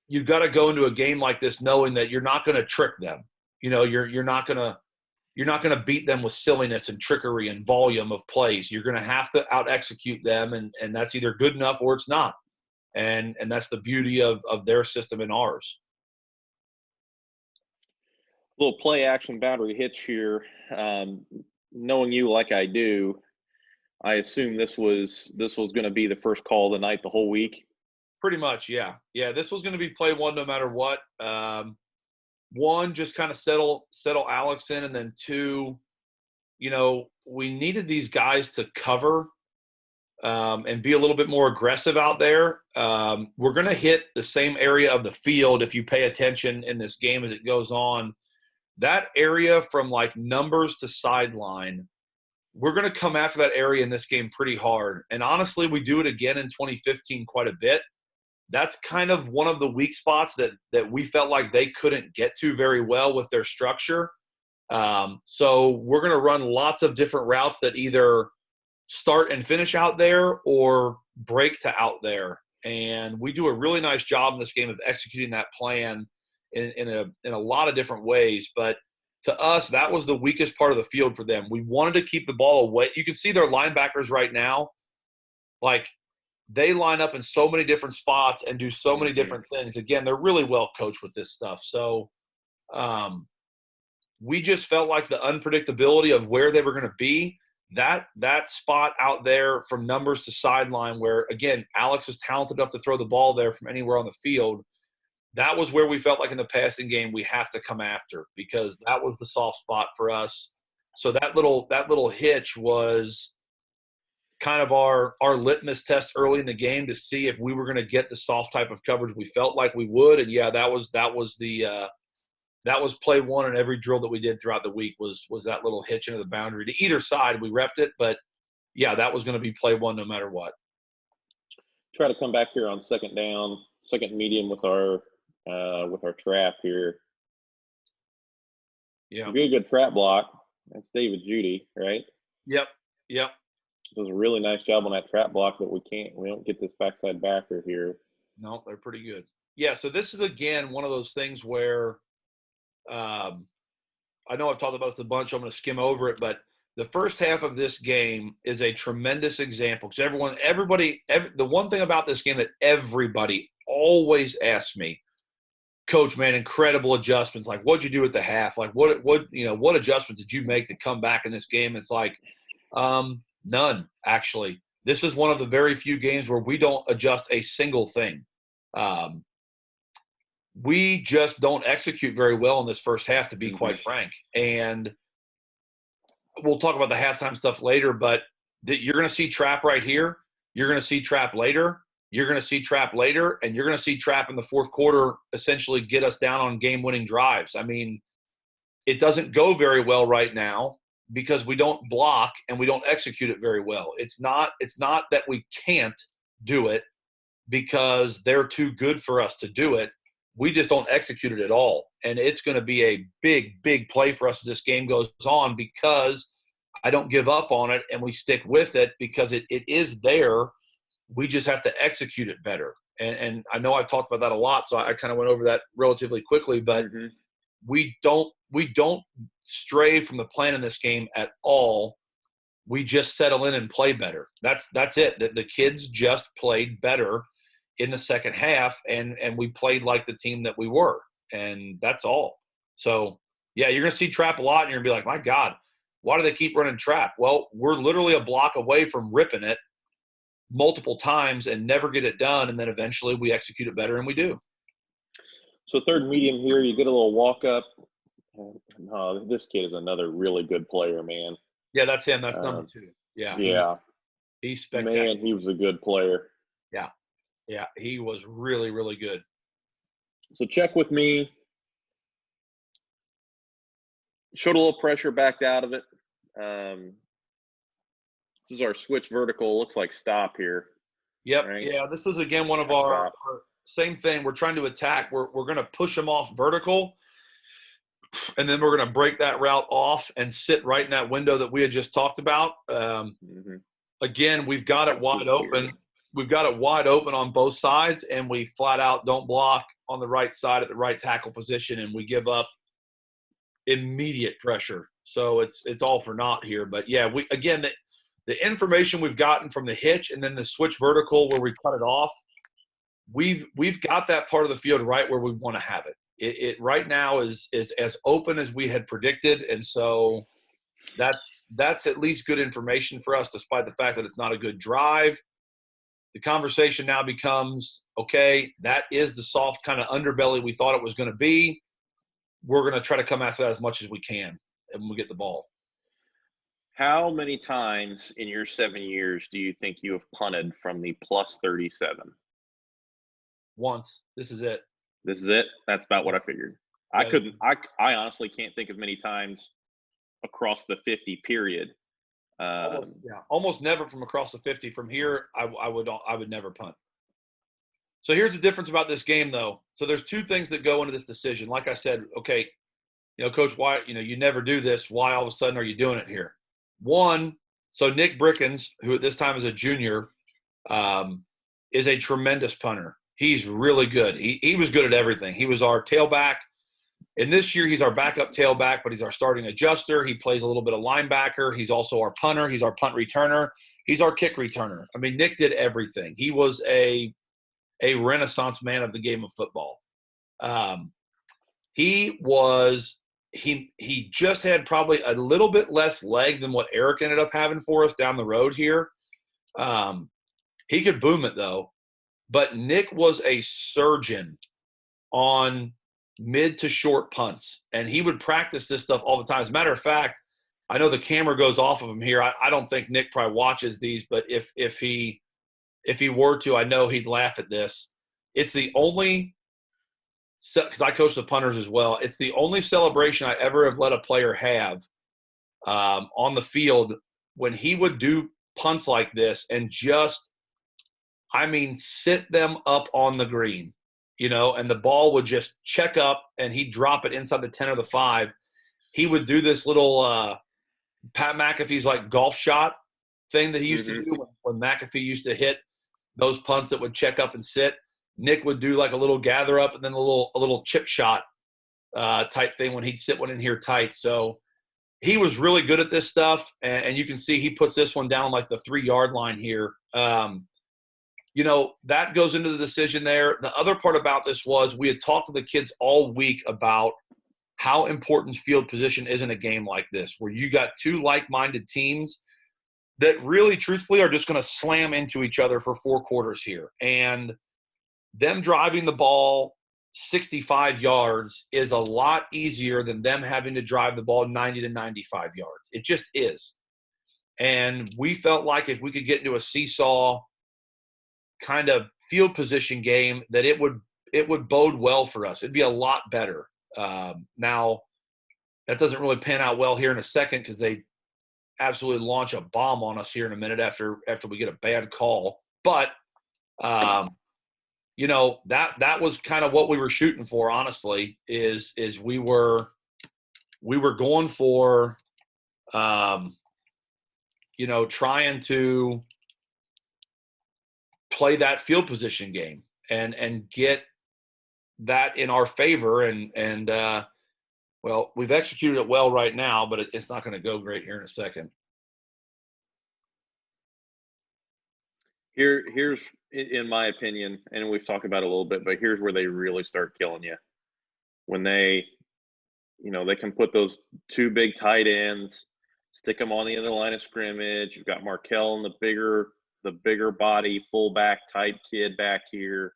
you've got to go into a game like this knowing that you're not going to trick them. You're not going to beat them with silliness and trickery and volume of plays. You're going to have to out-execute them, and that's either good enough or it's not. And that's the beauty of their system and ours. Little play action boundary hitch here. Knowing you like I do, I assume this was going to be the first call of the night the whole week. Pretty much, yeah. Yeah, this was going to be play 1 no matter what. 1, just kind of settle Alex in, and then 2, we needed these guys to cover and be a little bit more aggressive out there. We're going to hit the same area of the field if you pay attention in this game as it goes on. That area from like numbers to sideline, we're going to come after that area in this game pretty hard. And honestly, we do it again in 2015 quite a bit. That's kind of one of the weak spots that we felt like they couldn't get to very well with their structure. So we're going to run lots of different routes that either start and finish out there or break to out there. And we do a really nice job in this game of executing that plan in a lot of different ways. But to us, that was the weakest part of the field for them. We wanted to keep the ball away. You can see their linebackers right now, like they line up in so many different spots and do so many different things. Again, they're really well coached with this stuff. So we just felt like the unpredictability of where they were going to be, that spot out there from numbers to sideline where, again, Alex is talented enough to throw the ball there from anywhere on the field. That was where we felt like in the passing game we have to come after because that was the soft spot for us. So that little hitch was kind of our litmus test early in the game to see if we were going to get the soft type of coverage we felt like we would. And yeah, that was play 1 in every drill that we did throughout the week was that little hitch into the boundary to either side. We repped it, but yeah, that was going to be play 1 no matter what. Try to come back here on second down, second medium with our trap here. Yeah. Be a good trap block. That's David Judy, right? Yep. Does a really nice job on that trap block, but we don't get this backside backer here. No, they're pretty good. Yeah, so this is, again, one of those things where I know I've talked about this a bunch. I'm going to skim over it, but the first half of this game is a tremendous example because the one thing about this game that everybody always asks me, Coach, man, incredible adjustments. Like, what'd you do at the half? Like, what adjustments did you make to come back in this game? It's like, none, actually. This is one of the very few games where we don't adjust a single thing. We just don't execute very well in this first half, to be quite frank. And we'll talk about the halftime stuff later, but you're going to see trap right here. You're going to see trap later. You're going to see trap later, and you're going to see trap in the fourth quarter essentially get us down on game-winning drives. I mean, it doesn't go very well right now because we don't block and we don't execute it very well. It's not that we can't do it because they're too good for us to do it. We just don't execute it at all. And it's going to be a big, big play for us as this game goes on because I don't give up on it and we stick with it because it is there. We just have to execute it better. And I know I've talked about that a lot, so I kind of went over that relatively quickly, but we don't stray from the plan in this game at all. We just settle in and play better. That's it. The kids just played better in the second half, and we played like the team that we were, and that's all. So, yeah, you're going to see trap a lot, and you're going to be like, my God, why do they keep running trap? Well, we're literally a block away from ripping it multiple times and never get it done, and then eventually we execute it better, and we do. So third medium here, you get a little walk-up. This kid is another really good player, man. Yeah, that's him. That's number 2. Yeah. Yeah. He's spectacular. Man, he was a good player. Yeah. Yeah, he was really, really good. So check with me. Showed a little pressure, backed out of it. This is our switch vertical. Looks like stop here. Yep. Right? Yeah, this is, again, one of our same thing. We're trying to attack. We're going to push them off vertical, and then we're going to break that route off and sit right in that window that we had just talked about. Again, we've got it wide open. We've got it wide open on both sides, and we flat out don't block on the right side at the right tackle position, and we give up immediate pressure. So it's all for naught here. But, yeah, the information we've gotten from the hitch and then the switch vertical where we cut it off, we've got that part of the field right where we want to have it. It right now is as open as we had predicted, and so that's at least good information for us, despite the fact that it's not a good drive. The conversation now becomes, okay, that is the soft kind of underbelly we thought it was going to be. We're going to try to come after that as much as we can, and when we get the ball. How many times in your 7 years do you think you have punted from the plus 37? Once. This is it. This is it? That's about what I figured. Yeah. I honestly can't think of many times across the 50 period. Almost never from across the 50. From here, I would never punt. So here's the difference about this game, though. So there's two things that go into this decision. Like I said, okay, Coach, why, you never do this. Why all of a sudden are you doing it here? One, so Nick Brickens, who at this time is a junior, is a tremendous punter. He's really good. He was good at everything. He was our tailback. And this year he's our backup tailback, but he's our starting adjuster. He plays a little bit of linebacker. He's also our punter. He's our punt returner. He's our kick returner. I mean, Nick did everything. He was a renaissance man of the game of football. He just had probably a little bit less leg than what Eric ended up having for us down the road here. He could boom it, though. But Nick was a surgeon on mid to short punts, and he would practice this stuff all the time. As a matter of fact, I know the camera goes off of him here. I don't think Nick probably watches these, but if he were to, I know he'd laugh at this. It's the only – because I coach the punters as well. It's the only celebration I ever have let a player have on the field when he would do punts like this and just – sit them up on the green, and the ball would just check up and he'd drop it inside the 10 or the 5. He would do this little Pat McAfee's like golf shot thing that he used to do when McAfee used to hit those punts that would check up and sit. Nick would do like a little gather up and then a little chip shot type thing when he'd sit one in here tight. So he was really good at this stuff, and you can see he puts this one down like the 3-yard line here. that goes into the decision there. The other part about this was we had talked to the kids all week about how important field position is in a game like this, where you got two like-minded teams that really, truthfully, are just going to slam into each other for 4 quarters here. And them driving the ball 65 yards is a lot easier than them having to drive the ball 90 to 95 yards. It just is. And we felt like if we could get into a seesaw kind of field position game, that it would bode well for us. It'd be a lot better. Now, that doesn't really pan out well here in a second because they absolutely launch a bomb on us here in a minute after we get a bad call. But that was kind of what we were shooting for. Honestly, is we were going for trying to play that field position game and get that in our favor. And well, we've executed it well right now, but it's not going to go great here in a second. Here's, in my opinion, and we've talked about it a little bit, but here's where they really start killing you. When they can put those 2 big tight ends, stick them on the end of the line of scrimmage. You've got Markel and the bigger body fullback type kid back here.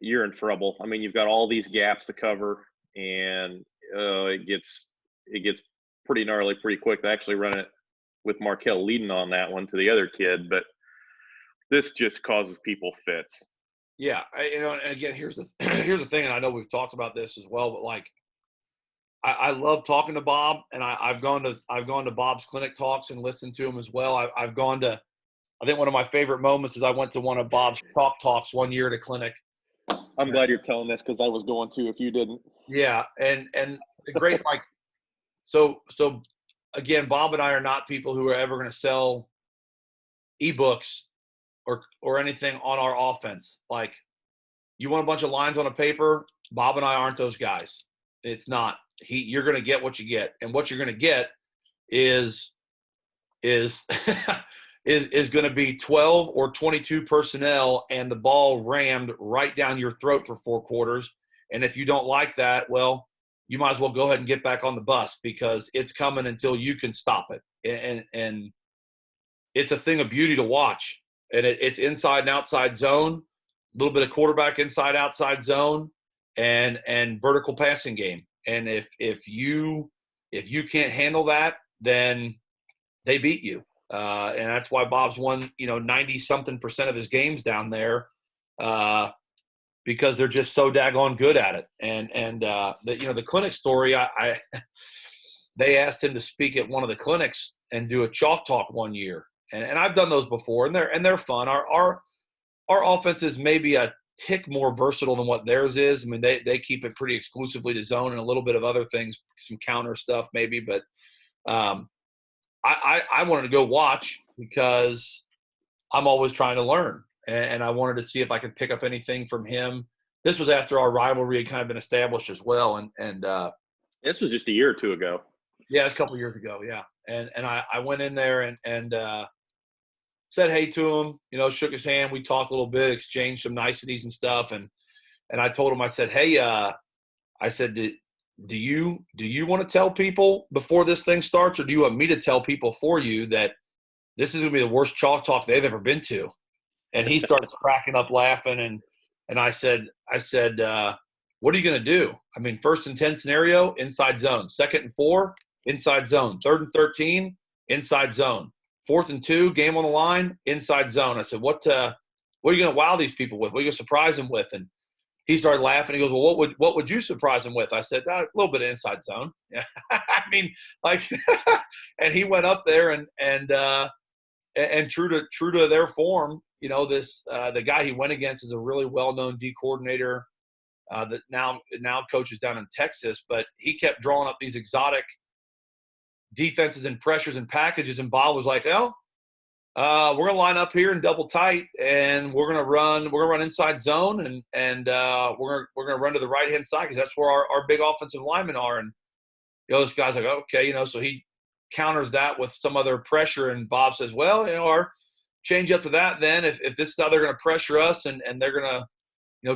You're in trouble. I mean, you've got all these gaps to cover, and it gets pretty gnarly pretty quick. They actually run it with Markel leading on that one to the other kid, but this just causes people fits. Yeah, and again, here's the thing, and I know we've talked about this as well, but like, I love talking to Bob, and I've gone to Bob's clinic talks and listened to him as well. I've gone to, I think one of my favorite moments is I went to one of Bob's chalk talks one year at a clinic. I'm glad you're telling this because I was going to if you didn't. Yeah, and the great like, so again, Bob and I are not people who are ever going to sell ebooks or anything on our offense. Like, you want a bunch of lines on a paper? Bob and I aren't those guys. It's not. You're going to get what you get, and what you're going to get is is going to be 12 or 22 personnel and the ball rammed right down your throat for 4 quarters. And if you don't like that, well, you might as well go ahead and get back on the bus because it's coming until you can stop it. And it's a thing of beauty to watch. And it's inside and outside zone, a little bit of quarterback inside, outside zone, and vertical passing game. And if you can't handle that, then they beat you. And that's why Bob's won, 90-something% of his games down there, because they're just so daggone good at it. And the clinic story, they asked him to speak at one of the clinics and do a chalk talk one year. And I've done those before, and they're fun. Our offense is maybe a tick more versatile than what theirs is. I mean, they keep it pretty exclusively to zone and a little bit of other things, some counter stuff maybe. But I wanted to go watch because I'm always trying to learn, and I wanted to see if I could pick up anything from him. This was after our rivalry had kind of been established as well, and this was just a year or two ago. Yeah, a couple of years ago, yeah. And I went in there and said hey to him, shook his hand. We talked a little bit, exchanged some niceties and stuff, and I told him, I said, hey, I said, do you want to tell people before this thing starts, or do you want me to tell people for you that this is going to be the worst chalk talk they've ever been to? And he starts cracking up laughing, and I said, what are you going to do? I mean, 1st and 10 scenario, inside zone. 2nd and 4, inside zone. 3rd and 13, inside zone. 4th and 2, game on the line, inside zone. I said, what are you going to wow these people with? What are you going to surprise them with? And he started laughing. He goes, well, what would you surprise them with? I said, a little bit of inside zone. Yeah. I mean, like, and he went up there and true to their form, the guy he went against is a really well-known D coordinator that now coaches down in Texas, but he kept drawing up these exotic defenses and pressures and packages, and Bob was like, we're gonna line up here and double tight, and we're gonna run inside zone, and we're gonna run to the right hand side because that's where our big offensive linemen are. And this guy's like, okay, so he counters that with some other pressure, and Bob says, well, change up to that then. If this is how they're going to pressure us and they're going to,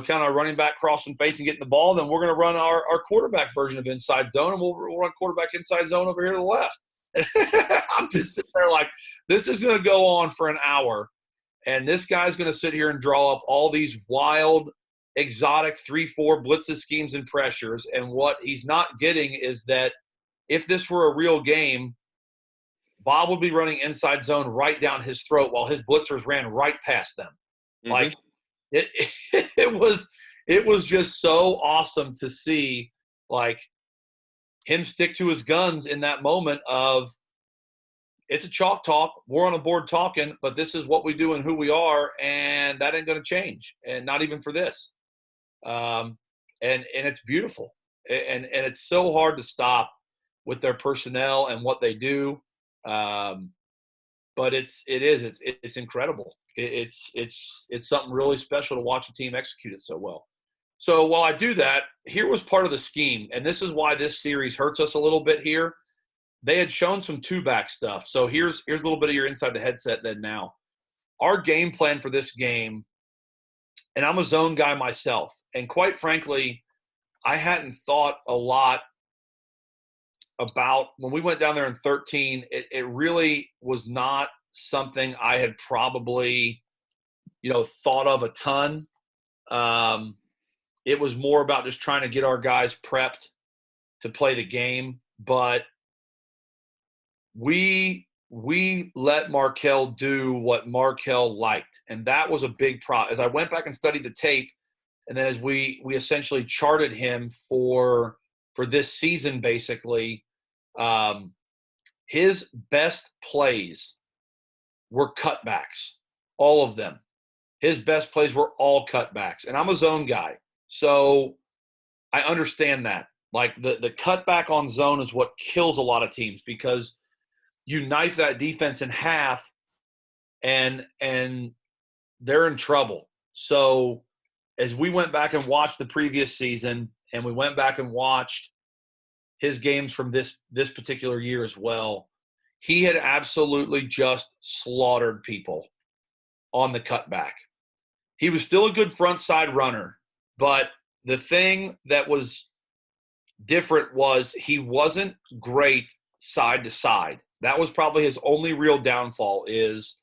kind of running back, crossing face and getting the ball, then we're going to run our quarterback version of inside zone, and we'll run quarterback inside zone over here to the left. I'm just sitting there like, this is going to go on for an hour, and this guy's going to sit here and draw up all these wild, exotic 3-4 blitzes, schemes, and pressures. And what he's not getting is that if this were a real game, Bob would be running inside zone right down his throat while his blitzers ran right past them. Mm-hmm. Like it was just so awesome to see, like, him stick to his guns in that moment of, it's a chalk talk. We're on the board talking, but this is what we do and who we are, and that ain't going to change, and not even for this. And it's beautiful, and it's so hard to stop with their personnel and what they do. But it's incredible. It's something really special to watch a team execute it so well. So while I do that, here was part of the scheme, and this is why this series hurts us a little bit here. They had shown some two-back stuff. So here's a little bit of your inside the headset then now. Our game plan for this game, and I'm a zone guy myself, and quite frankly, I hadn't thought a lot about when we went down there in 13, it really was not something I had probably, thought of a ton. It was more about just trying to get our guys prepped to play the game. But we let Markel do what Markel liked, and that was a big problem. As I went back and studied the tape, and then as we essentially charted him for this season, basically, his best plays were cutbacks, all of them. His best plays were all cutbacks, and I'm a zone guy, so I understand that. Like, the cutback on zone is what kills a lot of teams, because you knife that defense in half, and they're in trouble. So as we went back and watched the previous season, and we went back and watched his games from this particular year as well, he had absolutely just slaughtered people on the cutback. He was still a good front side runner, but the thing that was different was he wasn't great side to side. That was probably his only real downfall, is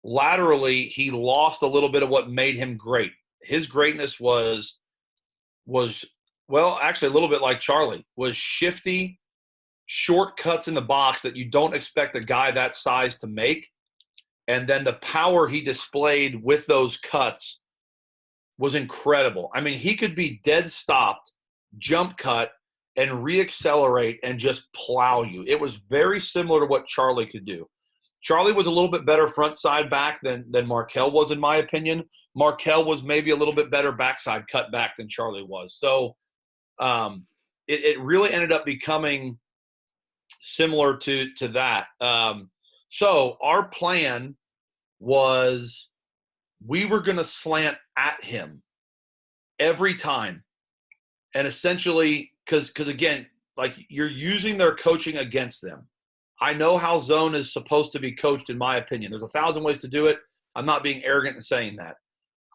laterally he lost a little bit of what made him great. His greatness was well, actually a little bit like Charlie, was shifty shortcuts in the box that you don't expect a guy that size to make. And then the power he displayed with those cuts was incredible. I mean, he could be dead stopped, jump cut, and reaccelerate and just plow you. It was very similar to what Charlie could do. Charlie was a little bit better front side back than Markel was, in my opinion. Markel was maybe a little bit better backside cut back than Charlie was. So it really ended up becoming similar to that. So our plan was we were going to slant at him every time. And essentially, because again, like, you're using their coaching against them. I know how zone is supposed to be coached, in my opinion. There's 1,000 ways to do it. I'm not being arrogant in saying that.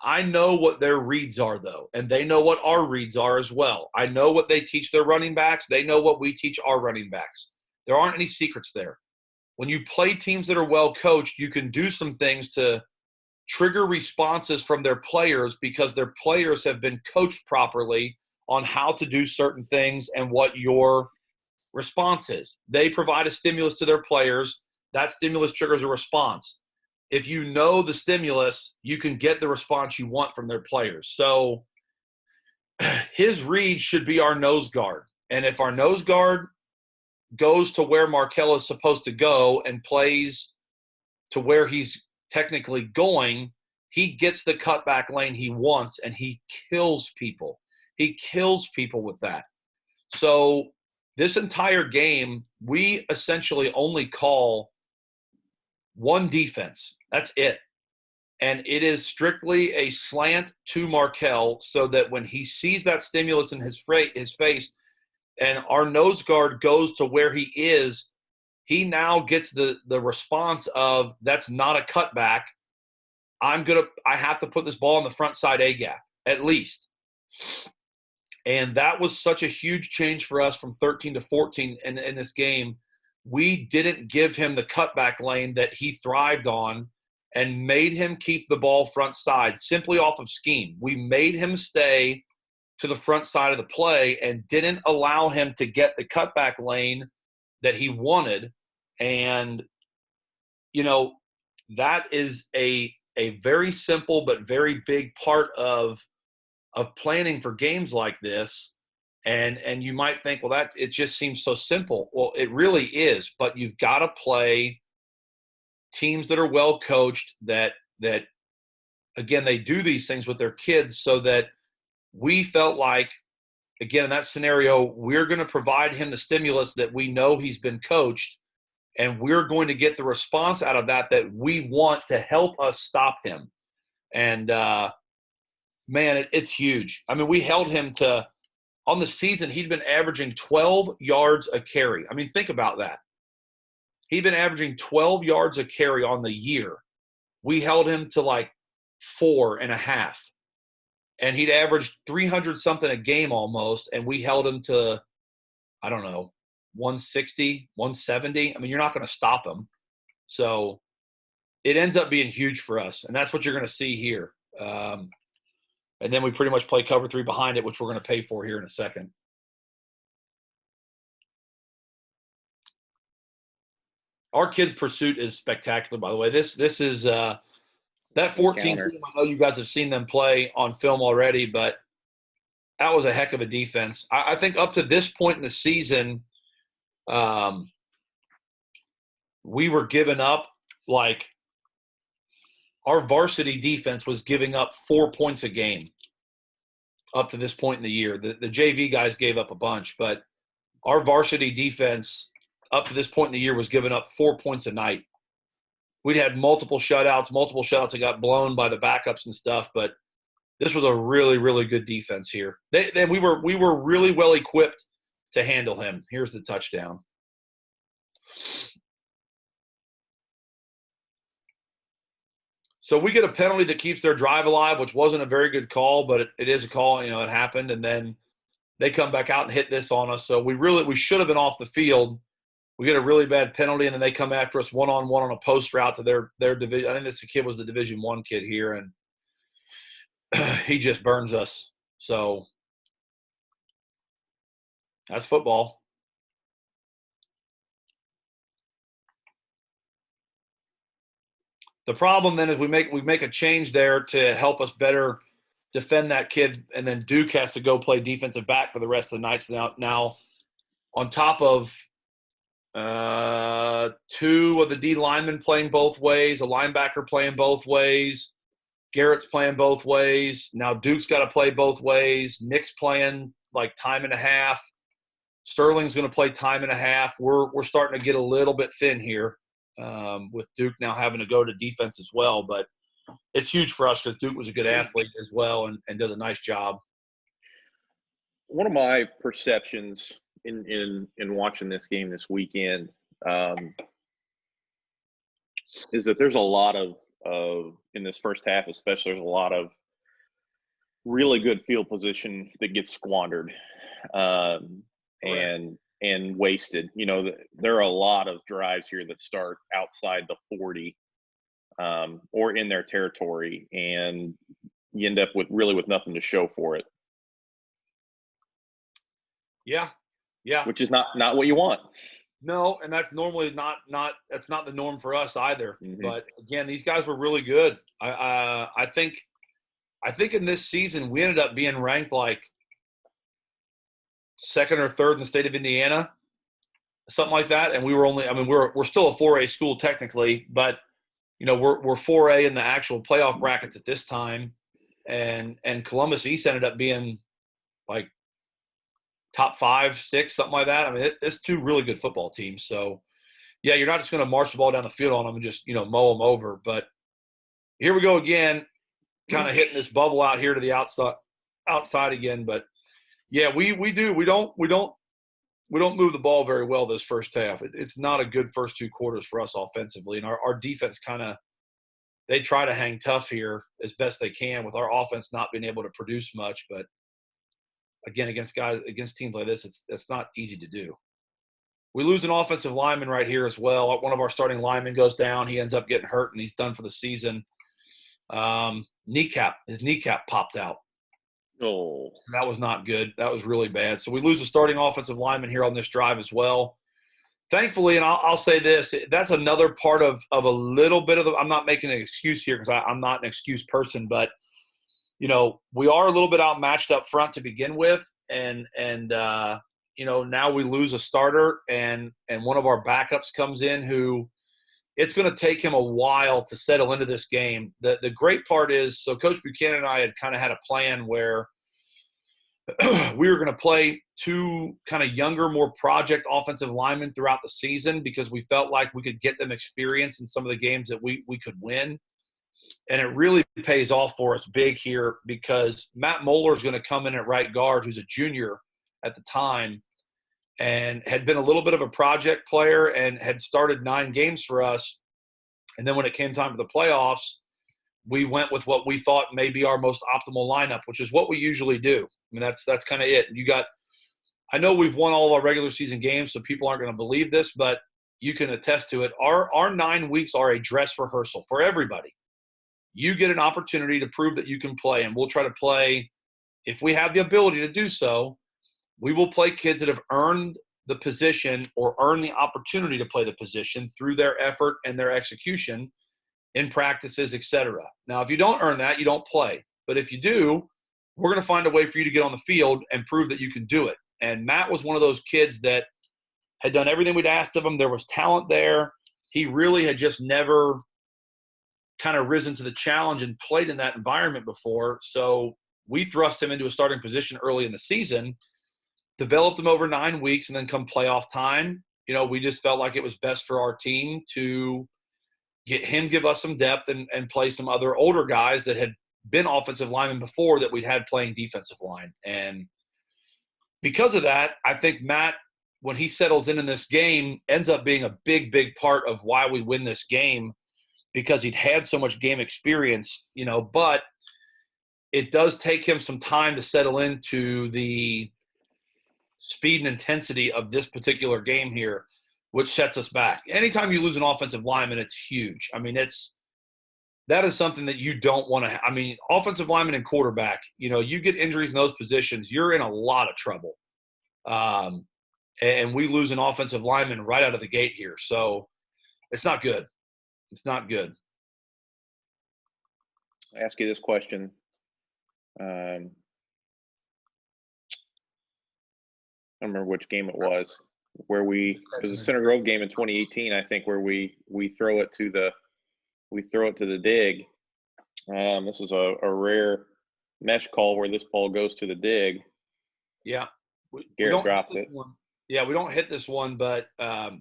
I know what their reads are, though, and they know what our reads are as well. I know what they teach their running backs. They know what we teach our running backs. There aren't any secrets there. When you play teams that are well coached, you can do some things to trigger responses from their players, because their players have been coached properly on how to do certain things and what your response is. They provide a stimulus to their players. That stimulus triggers a response. If you know the stimulus, you can get the response you want from their players. So his read should be our nose guard. And if our nose guard goes to where Markel is supposed to go and plays to where he's technically going, he gets the cutback lane he wants, and he kills people. He kills people with that. So this entire game, we essentially only call one defense. That's it. And it is strictly a slant to Markel, so that when he sees that stimulus in his face and our nose guard goes to where he is, he now gets the response of, that's not a cutback. I have to put this ball in the front side A gap at least. And that was such a huge change for us from 13 to 14 in this game. We didn't give him the cutback lane that he thrived on and made him keep the ball front side simply off of scheme. We made him stay to the front side of the play and didn't allow him to get the cutback lane that he wanted. And, that is a very simple but very big part of planning for games like this. And you might think, well, that it just seems so simple. Well, it really is, but you've got to play teams that are well coached, that again, they do these things with their kids, so that we felt like, again, in that scenario, we're going to provide him the stimulus that we know he's been coached, and we're going to get the response out of that we want to help us stop him. And, man, it's huge. I mean, we held him to – on the season, he'd been averaging 12 yards a carry. I mean, think about that. He'd been averaging 12 yards a carry on the year. We held him to like 4.5. And he'd averaged 300-something a game almost, and we held him to, I don't know, 160, 170. I mean, you're not going to stop him. So it ends up being huge for us, and that's what you're going to see here. And then we pretty much play cover 3 behind it, which we're going to pay for here in a second. Our kids' pursuit is spectacular, by the way. This is that 14 team. I know you guys have seen them play on film already, but that was a heck of a defense. I think up to this point in the season, we were giving up, like, our varsity defense was giving up 4 points a game up to this point in the year. The JV guys gave up a bunch, but our varsity defense up to this point in the year was giving up 4 points a night. We'd had multiple shutouts that got blown by the backups and stuff, but this was a really, really good defense here. We were really well equipped to handle him. Here's the touchdown. So we get a penalty that keeps their drive alive, which wasn't a very good call, but it is a call. It happened, and then they come back out and hit this on us. So we should have been off the field. We get a really bad penalty, and then they come after us one-on-one on a post route to their division. I think this kid was the Division I kid here, and he just burns us. So that's football. The problem then is we make a change there to help us better defend that kid, and then Duke has to go play defensive back for the rest of the nights now on top of 2 of the D linemen playing both ways, a linebacker playing both ways, Garrett's playing both ways. Now Duke's got to play both ways. Nick's playing like time and a half. Sterling's going to play time and a half. We're starting to get a little bit thin here. With Duke now having to go to defense as well. But it's huge for us because Duke was a good athlete as well and does a nice job. One of my perceptions in watching this game this weekend is that there's a lot of in this first half especially, there's a lot of really good field position that gets squandered and wasted. There are a lot of drives here that start outside the 40 or in their territory, and you end up with nothing to show for it. Yeah. Which is not what you want. No, and that's normally not that's not the norm for us either. Mm-hmm. But again, these guys were really good. I think in this season we ended up being ranked like second or third in the state of Indiana, something like that. And we were we're still a 4A school technically, but we're 4A in the actual playoff brackets at this time. And Columbus East ended up being like top 5, 6, something like that. I mean, it's 2 really good football teams. So yeah, you're not just going to march the ball down the field on them and just, mow them over. But here we go again, kind of hitting this bubble out here to the outside again. But yeah, we don't move the ball very well this first half. It's not a good first 2 quarters for us offensively, and our defense kind of they try to hang tough here as best they can with our offense not being able to produce much. But again, against teams like this, it's not easy to do. We lose an offensive lineman right here as well. One of our starting linemen goes down. He ends up getting hurt, and he's done for the season. His kneecap popped out. Oh, So that was not good. That was really bad. So we lose a starting offensive lineman here on this drive as well. Thankfully, and I'll say this, that's another part of a little bit of the – I'm not making an excuse here because I'm not an excuse person, but, we are a little bit outmatched up front to begin with, and now we lose a starter, and one of our backups comes in who it's going to take him a while to settle into this game. The great part is, so Coach Buchanan and I had kind of had a plan where we were going to play two kind of younger, more project offensive linemen throughout the season because we felt like we could get them experience in some of the games that we could win. And it really pays off for us big here because Matt Moeller is going to come in at right guard, who's a junior at the time, and had been a little bit of a project player and had started 9 games for us. And then when it came time for the playoffs, we went with what we thought may be our most optimal lineup, which is what we usually do. I mean, that's kind of it. I know we've won all of our regular season games, so people aren't going to believe this, but you can attest to it. Our 9 weeks are a dress rehearsal for everybody. You get an opportunity to prove that you can play, and we'll try to play. If we have the ability to do so, we will play kids that have earned the position or earned the opportunity to play the position through their effort and their execution in practices, etc. Now, if you don't earn that, you don't play. But if you do, we're going to find a way for you to get on the field and prove that you can do it. And Matt was one of those kids that had done everything we'd asked of him. There was talent there. He really had just never kind of risen to the challenge and played in that environment before. So we thrust him into a starting position early in the season, developed him over 9 weeks, and then come playoff time, we just felt like it was best for our team to give us some depth and play some other older guys that had been offensive linemen before that we'd had playing defensive line. And because of that, I think Matt, when he settles in this game, ends up being a big, big part of why we win this game because he'd had so much game experience, but it does take him some time to settle into the speed and intensity of this particular game here, which sets us back. Anytime you lose an offensive lineman, it's huge. I mean, that is something that you don't want to – I mean, offensive lineman and quarterback, you get injuries in those positions, you're in a lot of trouble. And we lose an offensive lineman right out of the gate here. So it's not good. It's not good. I ask you this question. I don't remember which game it was. It was a Center Grove game in 2018, I think, where we throw it to the dig. This is a rare mesh call where this ball goes to the dig. Yeah, Garrett drops it. Yeah, we don't hit this one, but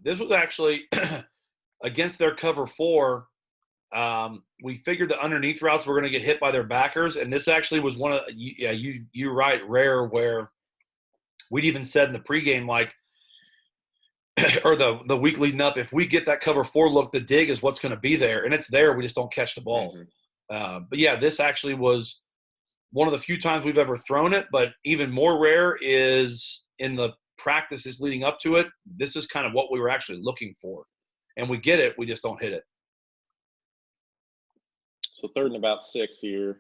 this was actually against their cover 4. We figured the underneath routes were going to get hit by their backers, and this actually was one of you're right, rare, where we'd even said in the pregame, like, or the week leading up, if we get that cover 4 look, the dig is what's going to be there, and it's there. We just don't catch the ball. Mm-hmm. But yeah, this actually was one of the few times we've ever thrown it. But even more rare is in the practices leading up to it. This is kind of what we were actually looking for, and we get it. We just don't hit it. So 3rd and about 6 here.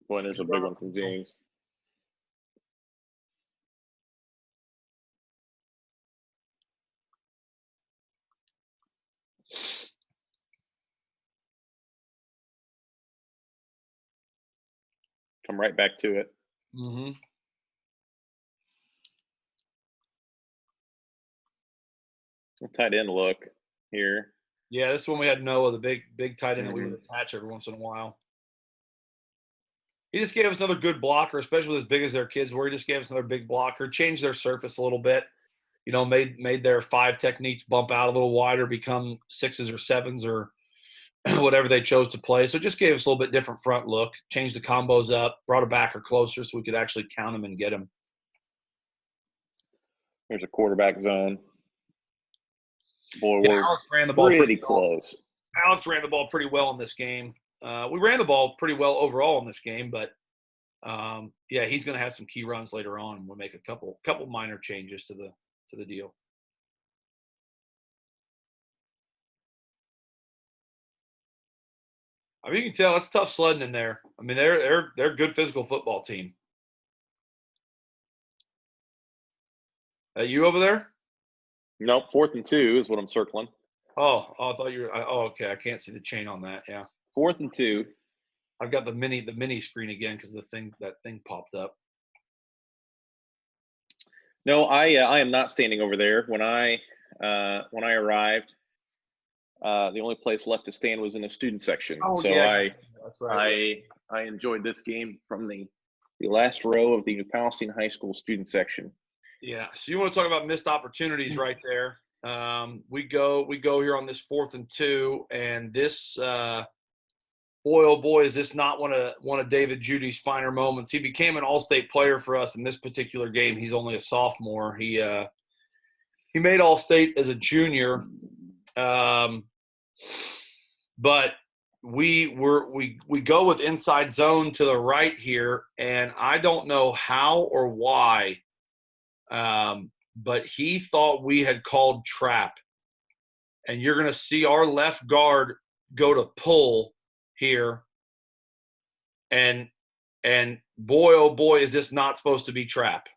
Boy, there's a big one from James. Come right back to it. Mm-hmm. Tight end look here. Yeah, this one we had Noah, the big tight end that we would attach every once in a while. He just gave us another good blocker, especially with as big as their kids were. He just gave us another big blocker, changed their surface a little bit, made their 5 techniques bump out a little wider, become 6s or 7s or whatever they chose to play. So it just gave us a little bit different front look, changed the combos up, brought a backer closer so we could actually count him and get him. There's a quarterback zone. Boy, yeah, we're Alex ran the ball pretty close. Alex ran the ball pretty well in this game. We ran the ball pretty well overall in this game, but yeah, he's going to have some key runs later on. We'll make a couple minor changes to the deal. I mean, you can tell it's tough sledding in there. I mean, they're a good physical football team. You over there? Nope, 4th and 2 is what I'm circling. Oh, I thought you were. Oh, okay. I can't see the chain on that. Yeah. 4th and 2. I've got the mini screen again because that thing popped up. No, I am not standing over there. When I arrived, the only place left to stand was in the student section. Oh, so yeah, that's right. I enjoyed this game from the last row of the New Palestine High School student section. Yeah. So you want to talk about missed opportunities right there? We go here on this 4th and 2, and this boy, oh boy, is this not one of David Judy's finer moments. He became an all-state player for us in this particular game. He's only a sophomore. He made all-state as a junior, but we go with inside zone to the right here, and I don't know how or why, but he thought we had called trap, and you're going to see our left guard go to pull here, and boy, oh boy, is this not supposed to be trap.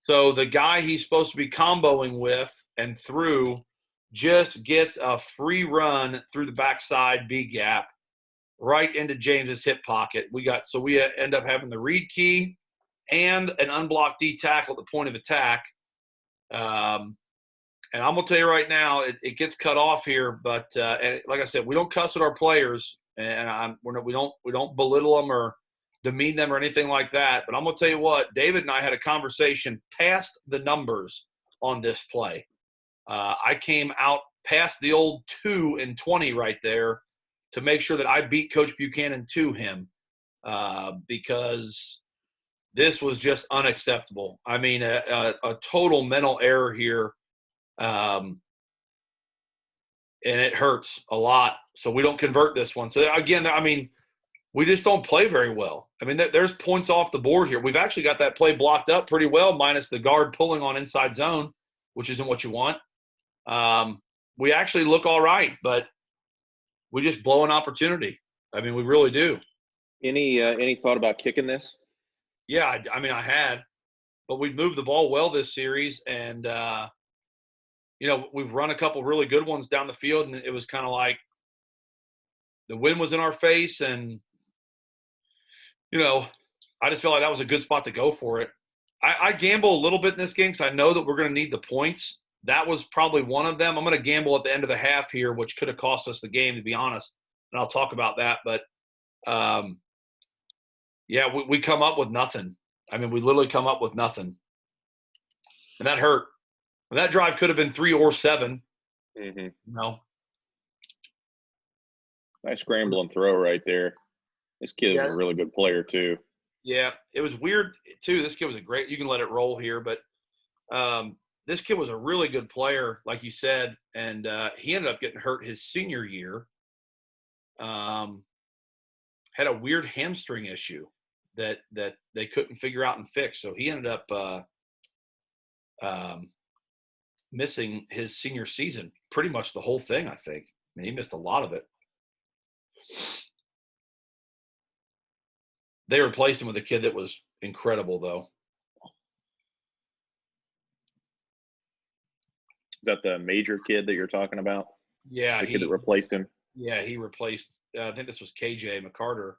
So the guy he's supposed to be comboing with and through just gets a free run through the backside B gap right into James's hip pocket. We end up having the read key and an unblocked D tackle at the point of attack. And I'm gonna tell you right now, it gets cut off here. But and like I said, we don't cuss at our players, and we don't belittle them or demean them or anything like that. But I'm gonna tell you what, David and I had a conversation past the numbers on this play. I came out past the old 2 and 20 right there to make sure that I beat Coach Buchanan to him because this was just unacceptable. I mean, a total mental error here, and it hurts a lot. So we don't convert this one. So, again, I mean, we just don't play very well. I mean, there's points off the board here. We've actually got that play blocked up pretty well, minus the guard pulling on inside zone, which isn't what you want. We actually look all right, but we just blow an opportunity. I mean, we really do. Any thought about kicking this? Yeah, I mean, I had, but we've moved the ball well this series, and we've run a couple really good ones down the field, and it was kind of like the wind was in our face, and I just felt like that was a good spot to go for it. I gamble a little bit in this game because I know that we're going to need the points. That was probably one of them. I'm going to gamble at the end of the half here, which could have cost us the game, to be honest. And I'll talk about that. But, yeah, we come up with nothing. I mean, we literally come up with nothing. And that hurt. That drive could have been 3 or 7. Mm-hmm. No. Nice scramble and throw right there. This kid is a really good player, too. Yeah, it was weird, too. This kid was you can let it roll here, but this kid was a really good player, like you said, and he ended up getting hurt his senior year. Had a weird hamstring issue that they couldn't figure out and fix, so he ended up missing his senior season, pretty much the whole thing, I think. I mean, he missed a lot of it. They replaced him with a kid that was incredible, though. Is that the major kid that you're talking about? Yeah. The kid that replaced him? Yeah, he replaced I think this was KJ McCarter.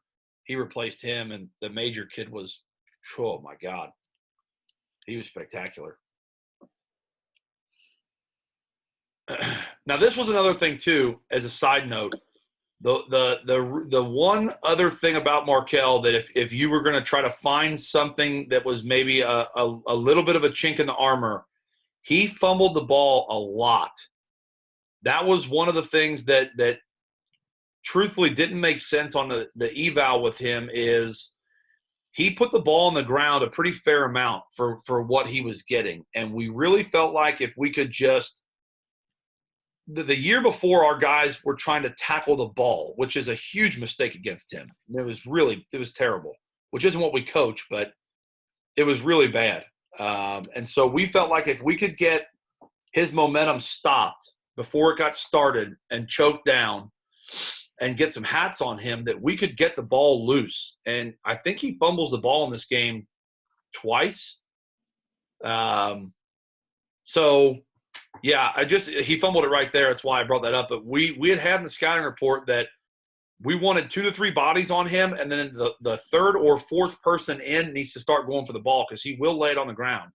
He replaced him, and the major kid was, oh, my God. He was spectacular. Now, this was another thing, too, as a side note. The one other thing about Markel that if you were going to try to find something that was maybe a little bit of a chink in the armor, he fumbled the ball a lot. That was one of the things that truthfully didn't make sense on the eval with him is he put the ball on the ground a pretty fair amount for what he was getting. And we really felt like if we could just the year before, our guys were trying to tackle the ball, which is a huge mistake against him. It was terrible, which isn't what we coach, but it was really bad. And so we felt like if we could get his momentum stopped before it got started and choked down and get some hats on him, that we could get the ball loose. And I think he fumbles the ball in this game twice. So yeah, he fumbled it right there. That's why I brought that up. But we had in the scouting report that we wanted 2 to 3 bodies on him, and then the third or fourth person in needs to start going for the ball because he will lay it on the ground.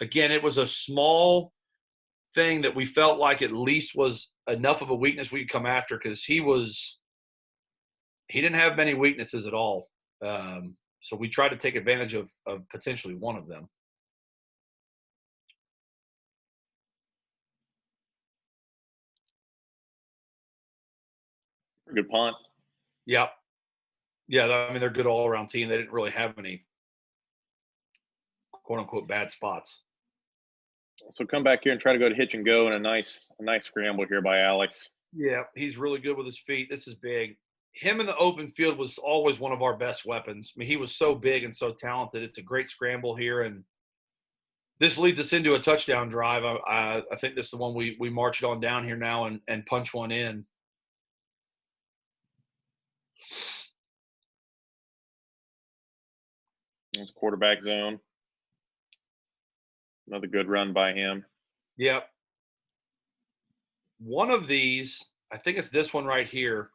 Again, it was a small thing that we felt like at least was enough of a weakness we could come after because he didn't have many weaknesses at all. So we tried to take advantage of potentially one of them. Good punt. Yep. Yeah, I mean, they're a good all-around team. They didn't really have any quote-unquote bad spots. So come back here and try to go to hitch and go in a nice scramble here by Alex. Yeah, he's really good with his feet. This is big. Him in the open field was always one of our best weapons. I mean, he was so big and so talented. It's a great scramble here, and this leads us into a touchdown drive. I think this is the one we march it on down here now and punch one in. It's quarterback zone. Another good run by him. Yep. One of these, I think it's this one right here.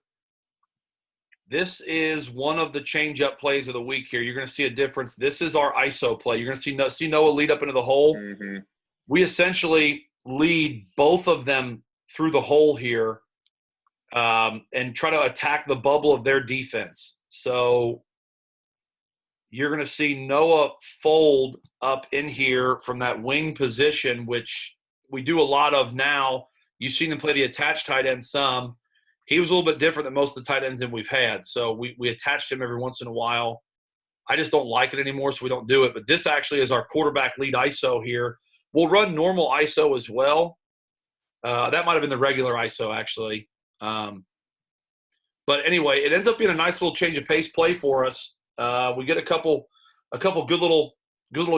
This is one of the change-up plays of the week here. You're going to see a difference. This is our ISO play. You're going to see Noah lead up into the hole. Mm-hmm. We essentially lead both of them through the hole here and try to attack the bubble of their defense. So you're going to see Noah fold up in here from that wing position, which we do a lot of now. You've seen him play the attached tight end some. He was a little bit different than most of the tight ends that we've had. So we attached him every once in a while. I just don't like it anymore, so we don't do it. But this actually is our quarterback lead ISO here. We'll run normal ISO as well. That might have been the regular ISO, actually. But anyway, it ends up being a nice little change of pace play for us. We get a couple good little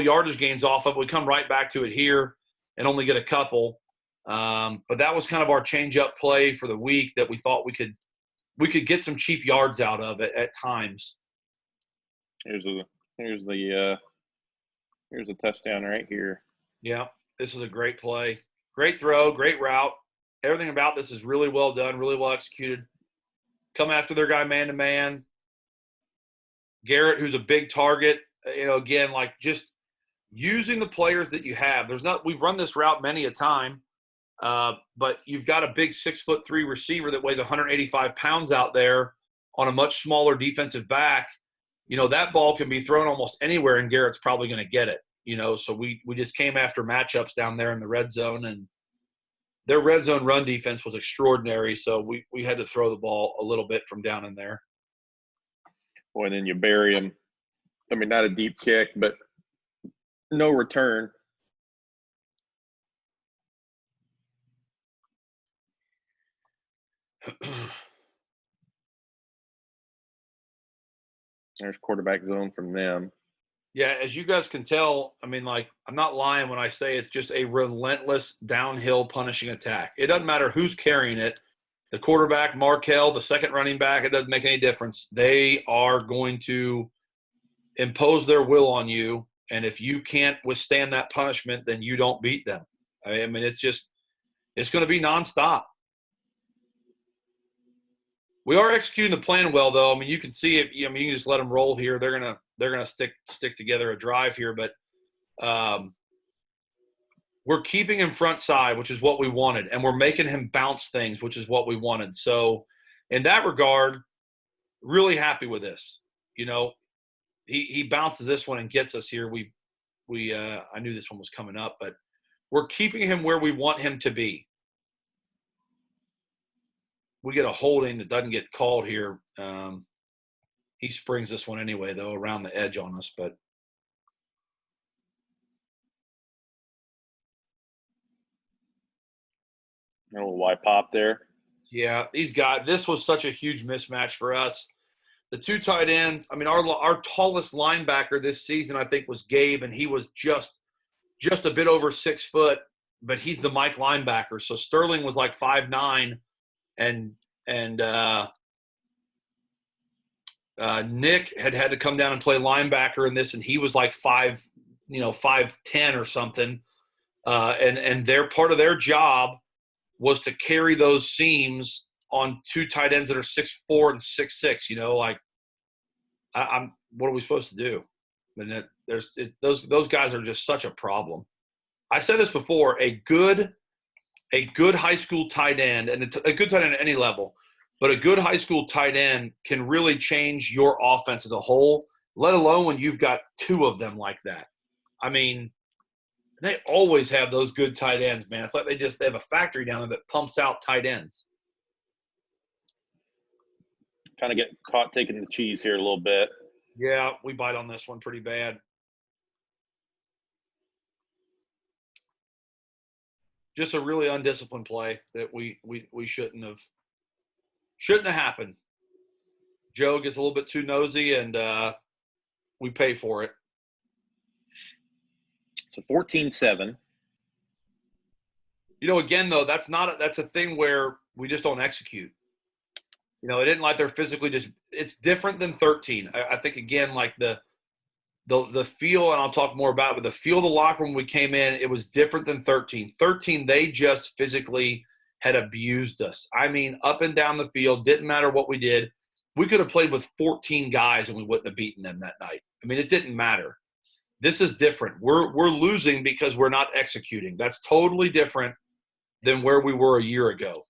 yardage gains off of it. We come right back to it here and only get a couple. But that was kind of our change-up play for the week that we thought we could get some cheap yards out of it at times. Here's the touchdown right here. Yeah, this is a great play. Great throw, great route. Everything about this is really well done, really well executed. Come after their guy man-to-man. Garrett, who's a big target, again, like just using the players that you have. We've run this route many a time. But you've got a big 6'3" receiver that weighs 185 pounds out there on a much smaller defensive back. That ball can be thrown almost anywhere, and Garrett's probably going to get it. So we just came after matchups down there in the red zone, and their red zone run defense was extraordinary. So we had to throw the ball a little bit from down in there. Boy, and then you bury him. I mean, not a deep kick, but no return. There's quarterback zone from them. Yeah, as you guys can tell, I mean, like, I'm not lying when I say it's just a relentless downhill punishing attack. It doesn't matter who's carrying it. The quarterback, Markel, the second running back, it doesn't make any difference. They are going to impose their will on you, and if you can't withstand that punishment, then you don't beat them. I mean, it's going to be nonstop. We are executing the plan well, though. I mean, you can see it. I mean, you can just let them roll here. They're gonna stick together a drive here, but we're keeping him front side, which is what we wanted, and we're making him bounce things, which is what we wanted. So, in that regard, really happy with this. He bounces this one and gets us here. I knew this one was coming up, but we're keeping him where we want him to be. We get a holding that doesn't get called here. He springs this one anyway, though, around the edge on us. But A little wide pop there. Yeah, these guys. This was such a huge mismatch for us. The two tight ends. I mean, our tallest linebacker this season, I think, was Gabe, and he was just a bit over 6 foot, but he's the Mike linebacker. So Sterling was like 5'9", and and Nick had to come down and play linebacker in this, and he was like 5'10" or something. And their part of their job was to carry those seams on two tight ends that are 6'4" and 6'6". Like I'm. What are we supposed to do? I mean, those guys are just such a problem. I said this before: a good high school tight end, and a good tight end at any level, but a good high school tight end can really change your offense as a whole, let alone when you've got two of them like that. I mean, they always have those good tight ends, man. It's like they have a factory down there that pumps out tight ends. Kind of get caught taking the cheese here a little bit. Yeah, we bite on this one pretty bad. Just a really undisciplined play that we shouldn't have happened. Joe gets a little bit too nosy, and we pay for it. So 14-7. Again, though, that's a thing where we just don't execute. It didn't like they're physically just – it's different than 13. I think, again, like the feel, and I'll talk more about it, but the feel of the locker room when we came in, it was different than 13. 13, they just physically had abused us. I mean, up and down the field, didn't matter what we did. We could have played with 14 guys and we wouldn't have beaten them that night. I mean, it didn't matter. This is different. We're losing because we're not executing. That's totally different than where we were a year ago.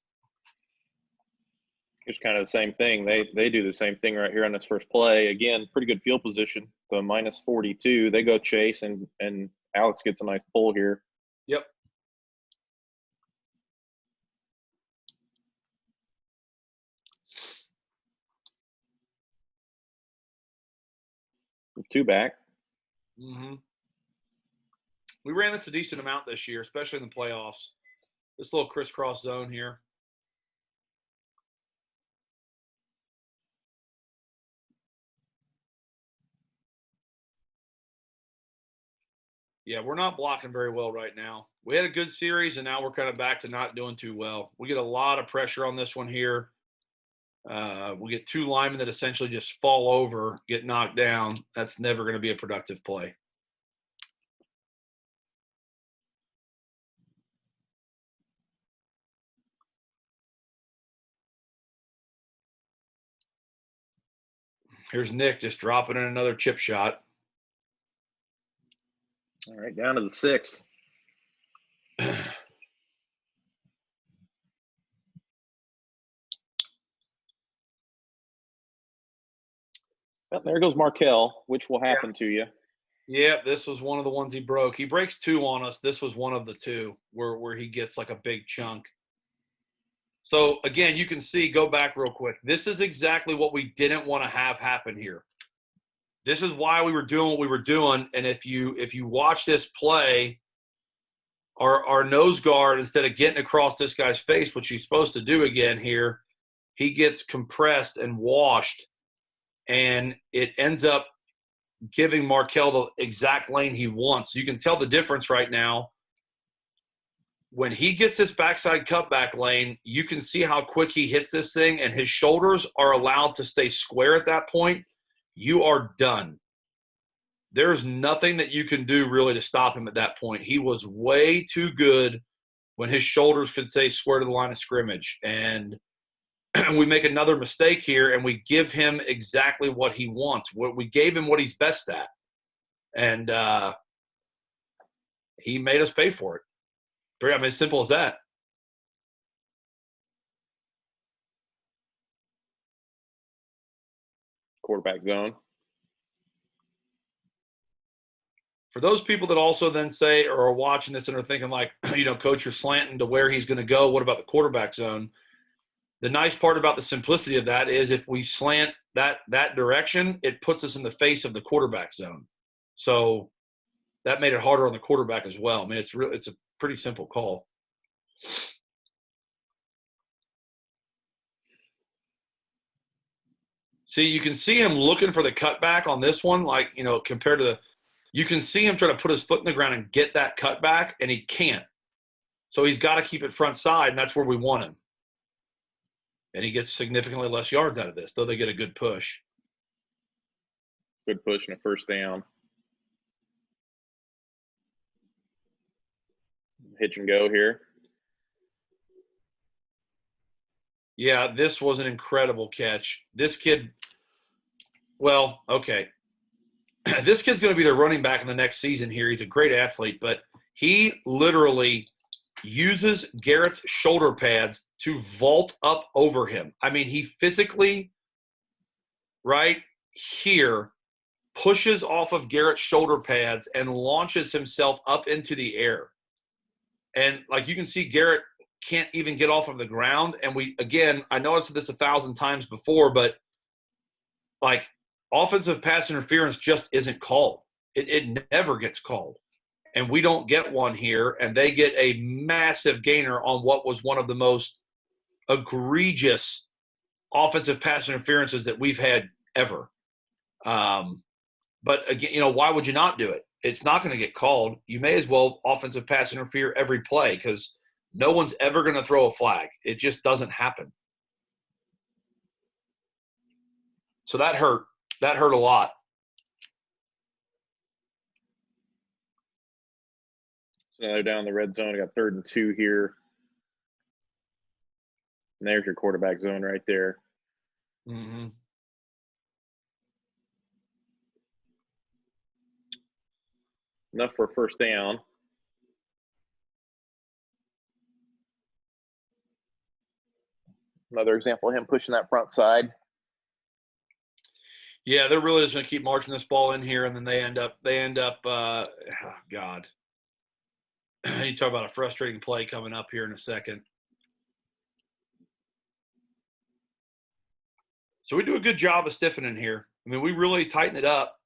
It's kind of the same thing. They do the same thing right here on this first play. Again, pretty good field position. The minus 42. They go chase, and Alex gets a nice pull here. Yep. Two back. Mm-hmm. We ran this a decent amount this year, especially in the playoffs. This little crisscross zone here. Yeah, we're not blocking very well right now. We had a good series, and now we're kind of back to not doing too well. We get a lot of pressure on this one here. We get two linemen that essentially just fall over, get knocked down. That's never going to be a productive play. Here's Nick just dropping in another chip shot. All right, down to the 6. Well, there goes Markel. Which will happen to you? Yeah, this was one of the ones he broke. He breaks two on us. This was one of the two where he gets like a big chunk. So, again, you can see, go back real quick. This is exactly what we didn't want to have happen here. This is why we were doing what we were doing. And if you watch this play, our nose guard, instead of getting across this guy's face, which he's supposed to do again here, he gets compressed and washed. And it ends up giving Markel the exact lane he wants. So you can tell the difference right now. When he gets this backside cutback lane, you can see how quick he hits this thing, and his shoulders are allowed to stay square at that point. You are done. There's nothing that you can do really to stop him at that point. He was way too good when his shoulders could stay square to the line of scrimmage. And we make another mistake here, and we give him exactly what he wants. We gave him what he's best at. And he made us pay for it. I mean, as simple as that. Quarterback zone. For those people that also then say or are watching this and are thinking like, Coach, you're slanting to where he's going to go. What about the quarterback zone? The nice part about the simplicity of that is if we slant that direction, it puts us in the face of the quarterback zone. So that made it harder on the quarterback as well. I mean, it's a pretty simple call. See, you can see him looking for the cutback on this one, like, compared to you can see him trying to put his foot in the ground and get that cutback, and he can't. So he's got to keep it front side, and that's where we want him. And he gets significantly less yards out of this, though they get a good push. Good push and a first down. Hitch and go here. Yeah, this was an incredible catch. This kid, well, okay. This kid's going to be their running back in the next season here. He's a great athlete, but he literally uses Garrett's shoulder pads to vault up over him. I mean, he physically, right here, pushes off of Garrett's shoulder pads and launches himself up into the air. And like you can see, Garrett can't even get off of the ground. And I know I've said this 1,000 times before, but like offensive pass interference just isn't called. It never gets called. And we don't get one here, and they get a massive gainer on what was one of the most egregious offensive pass interferences that we've had ever. But again, why would you not do it? It's not going to get called. You may as well offensive pass interfere every play because no one's ever going to throw a flag. It just doesn't happen. So that hurt. That hurt a lot. So now they're down in the red zone. I got 3rd and 2 here. And there's your quarterback zone right there. Mm-hmm. Enough for a first down. Another example of him pushing that front side. Yeah, they're really just going to keep marching this ball in here, and then they end up. Oh God, you talk about a frustrating play coming up here in a second. So we do a good job of stiffening here. I mean, we really tighten it up.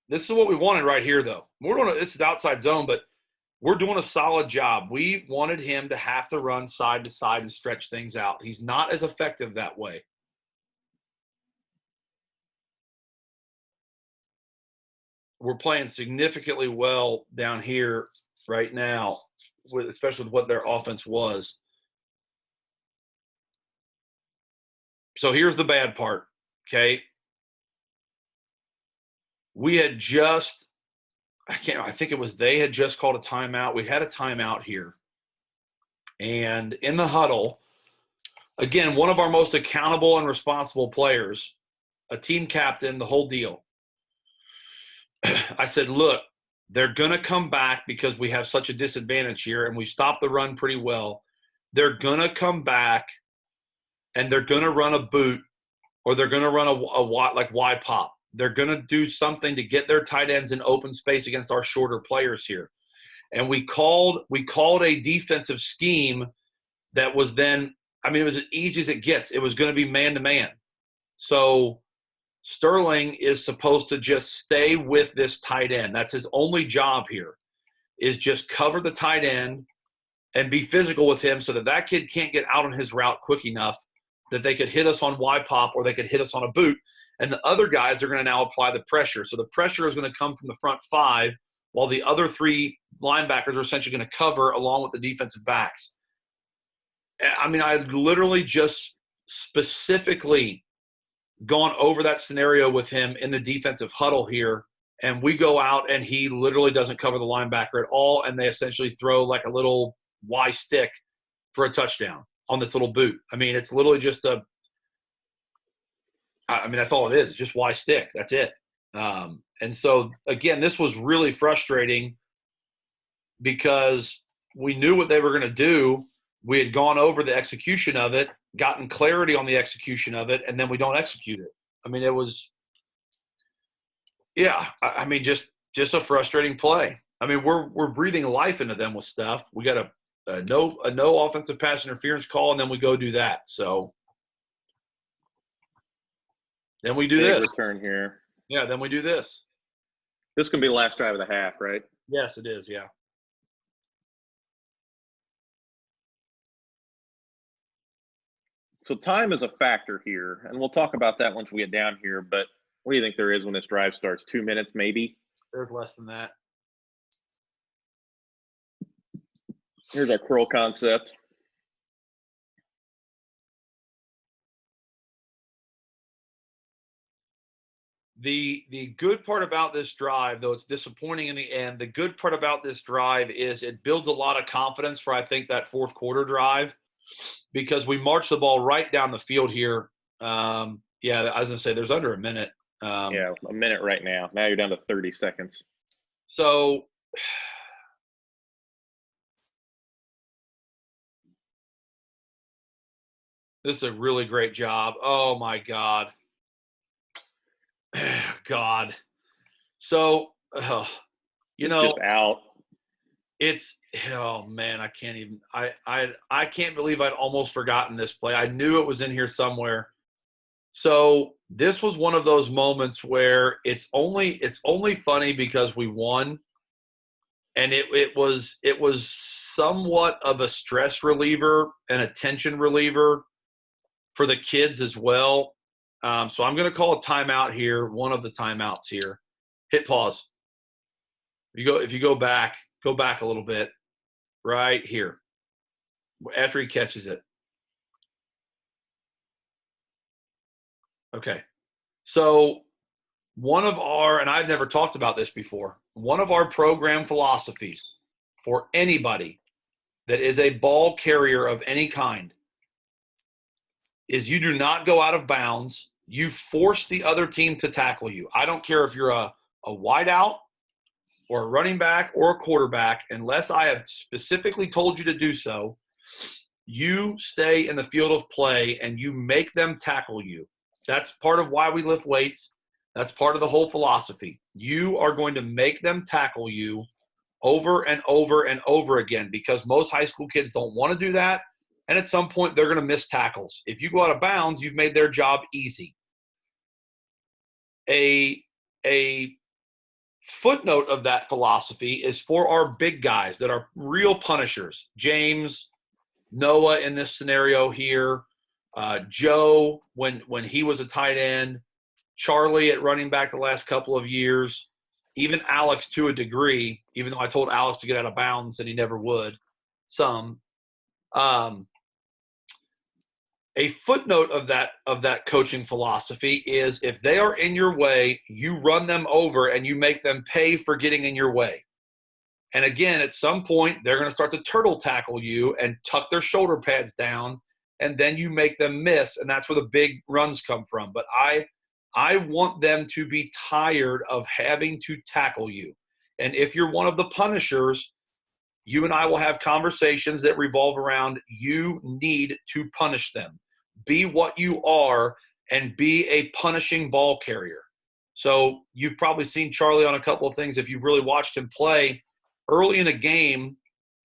This is what we wanted right here, though. This is outside zone, but we're doing a solid job. We wanted him to have to run side to side and stretch things out. He's not as effective that way. We're playing significantly well down here right now, especially with what their offense was. So here's the bad part, okay? We had just – I think it was they had just called a timeout. We had a timeout here. And in the huddle, again, one of our most accountable and responsible players, a team captain, the whole deal. I said, look, they're going to come back because we have such a disadvantage here, and we stopped the run pretty well. They're going to come back, and they're going to run a boot, or they're going to run a Y pop. They're going to do something to get their tight ends in open space against our shorter players here. And we called a defensive scheme that was then – it was as easy as it gets. It was going to be man-to-man. So – Sterling is supposed to just stay with this tight end. That's his only job here, is just cover the tight end and be physical with him so that kid can't get out on his route quick enough that they could hit us on Y-pop or they could hit us on a boot. And the other guys are going to now apply the pressure. So the pressure is going to come from the front 5 while the other 3 linebackers are essentially going to cover along with the defensive backs. I literally just specifically gone over that scenario with him in the defensive huddle here, and we go out and he literally doesn't cover the linebacker at all, and they essentially throw like a little Y stick for a touchdown on this little boot. It's literally just that's all it is. It's just Y stick. That's it. And so, again, this was really frustrating because we knew what they were going to do. We had gone over the execution of it, gotten clarity on the execution of it, and then we don't execute it. It was, just a frustrating play. We're breathing life into them with stuff. We got a no offensive pass interference call, and then we go do that. So then we do Big this. return here. Yeah, then we do this. This can be the last drive of the half, right? Yes, it is, yeah. So time is a factor here, and we'll talk about that once we get down here. But what do you think there is when this drive starts? 2 minutes, maybe? There's less than that. Here's our curl concept. The good part about this drive, though it's disappointing in the end, the good part about this drive is it builds a lot of confidence for, I think, that fourth quarter drive, because we marched the ball right down the field here. Yeah, I was going to say there's under a minute. Yeah, a minute right now. Now you're down to 30 seconds. So this is a really great job. Oh, my God. God. So, you It's know, just out. it's, oh man, I can't even, I can't believe I'd almost forgotten this play. I knew it was in here somewhere. So this was one of those moments where it's only funny because we won, and it was somewhat of a stress reliever and a tension reliever for the kids as well. So I'm going to call a timeout here. One of the timeouts here. Hit pause. If you go back a little bit, right here, after he catches it. Okay. So one of our, and I've never talked about this before, one of our program philosophies for anybody that is a ball carrier of any kind is you do not go out of bounds. You force the other team to tackle you. I don't care if you're a wideout or a running back or a quarterback, unless I have specifically told you to do so. You stay in the field of play and you make them tackle you. That's part of why we lift weights. That's part of the whole philosophy. You are going to make them tackle you over and over and over again, because most high school kids don't want to do that. And at some point, they're going to miss tackles. If you go out of bounds, you've made their job easy. A footnote of that philosophy is for our big guys that are real punishers. James, Noah in this scenario here, Joe when he was a tight end, Charlie at running back the last couple of years, even Alex to a degree, even though I told Alex to get out of bounds and he never would. Some. A footnote of that coaching philosophy is if they are in your way, you run them over and you make them pay for getting in your way. And again, at some point, they're going to start to turtle tackle you and tuck their shoulder pads down, and then you make them miss, and that's where the big runs come from. But I want them to be tired of having to tackle you. And if you're one of the punishers, you and I will have conversations that revolve around you need to punish them. Be what you are and be a punishing ball carrier. So you've probably seen Charlie on a couple of things if you've really watched him play. Early in the game,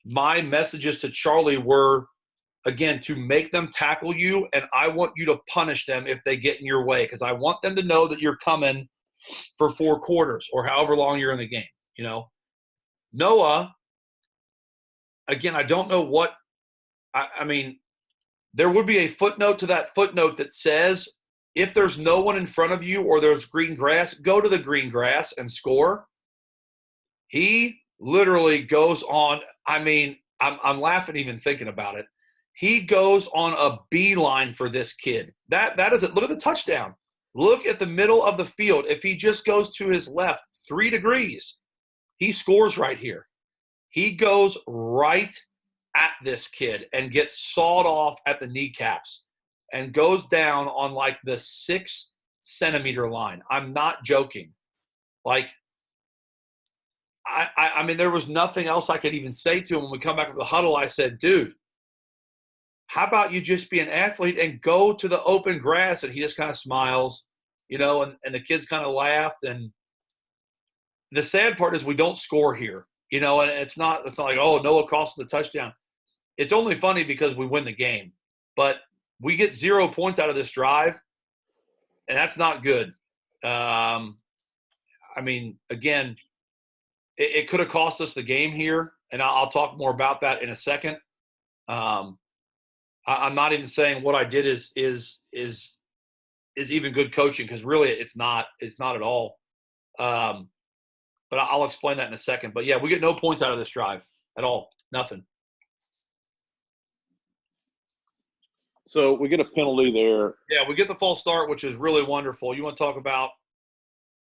my messages to Charlie were, again, to make them tackle you, and I want you to punish them if they get in your way, because I want them to know that you're coming for 4 quarters or however long you're in the game. You know, Noah, again, I don't know what I mean, there would be a footnote to that footnote that says if there's no one in front of you or there's green grass, go to the green grass and score. He literally goes on, I mean, I'm laughing even thinking about it. He goes on a beeline for this kid. That is it. Look at the touchdown. Look at the middle of the field. If he just goes to his left 3 degrees, he scores right here. He goes right at this kid and gets sawed off at the kneecaps and goes down on like the 6 centimeter line. I'm not joking. Like, I mean, there was nothing else I could even say to him. When we come back from the huddle, I said, dude, how about you just be an athlete and go to the open grass? And he just kind of smiles, you know, and the kids kind of laughed. And the sad part is we don't score here, you know, and it's not like, oh, Noah crosses a touchdown. It's only funny because we win the game. But we get 0 points out of this drive, and that's not good. I mean, again, it could have cost us the game here, and I'll talk more about that in a second. I'm not even saying what I did is even good coaching, because really it's not at all. But I'll explain that in a second. But yeah, we get no points out of this drive at all. Nothing. So we get a penalty there. Yeah, we get the false start, which is really wonderful. You want to talk about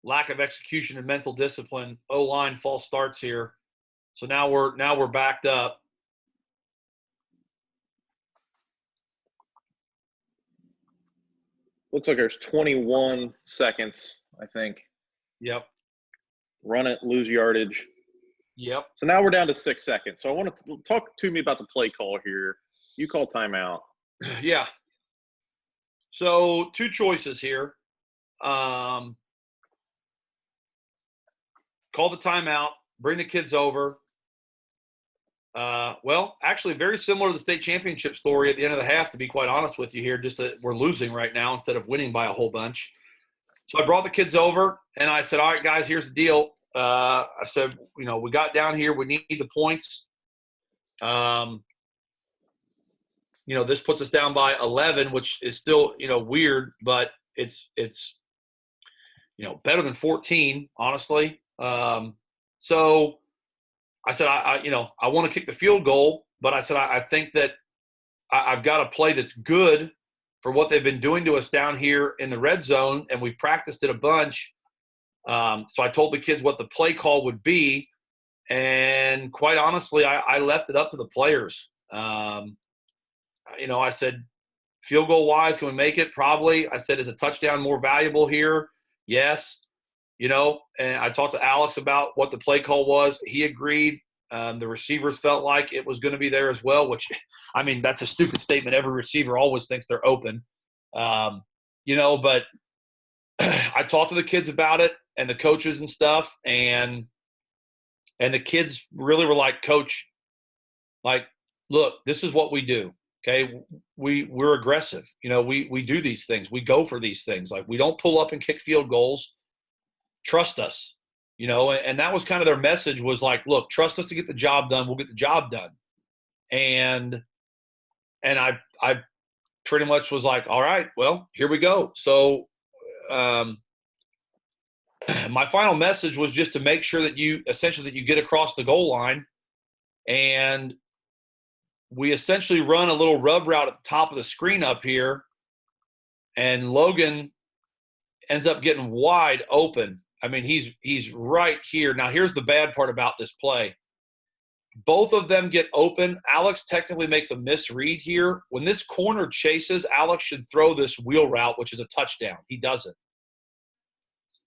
lack of execution and mental discipline? O-line false starts here. So now we're backed up. Looks like there's 21 seconds, I think. Yep. Run it, lose yardage. Yep. So now we're down to 6 seconds. So I want to talk to me about the play call here. You call timeout. Yeah. So 2 choices here. Call the timeout, bring the kids over. Well, actually, very similar to the state championship story at the end of the half, to be quite honest with you here, just that we're losing right now instead of winning by a whole bunch. So I brought the kids over, and I said, all right, guys, here's the deal. I said, we got down here. We need the points. This puts us down by 11, which is still, weird, but it's better than 14, honestly. So I said, I want to kick the field goal, but I said, I think that I've got a play that's good for what they've been doing to us down here in the red zone, and we've practiced it a bunch. So I told the kids what the play call would be, and quite honestly, I left it up to the players. I said, field goal wise, can we make it? Probably. I said, is a touchdown more valuable here? Yes. And I talked to Alex about what the play call was. He agreed. The receivers felt like it was going to be there as well, which, I mean, that's a stupid statement. Every receiver always thinks they're open. But I talked to the kids about it and the coaches and stuff, and the kids really were like, Coach, like, look, this is what we do. Okay, we're aggressive. We do these things. We go for these things. Like, we don't pull up and kick field goals. Trust us. And that was kind of their message, was like, look, trust us to get the job done. We'll get the job done. And I pretty much was like, all right, well, here we go. So my final message was just to make sure that you get across the goal line, and we essentially run a little rub route at the top of the screen up here, and Logan ends up getting wide open. I mean, he's right here. Now, here's the bad part about this play. Both of them get open. Alex technically makes a misread here. When this corner chases, Alex should throw this wheel route, which is a touchdown. He doesn't.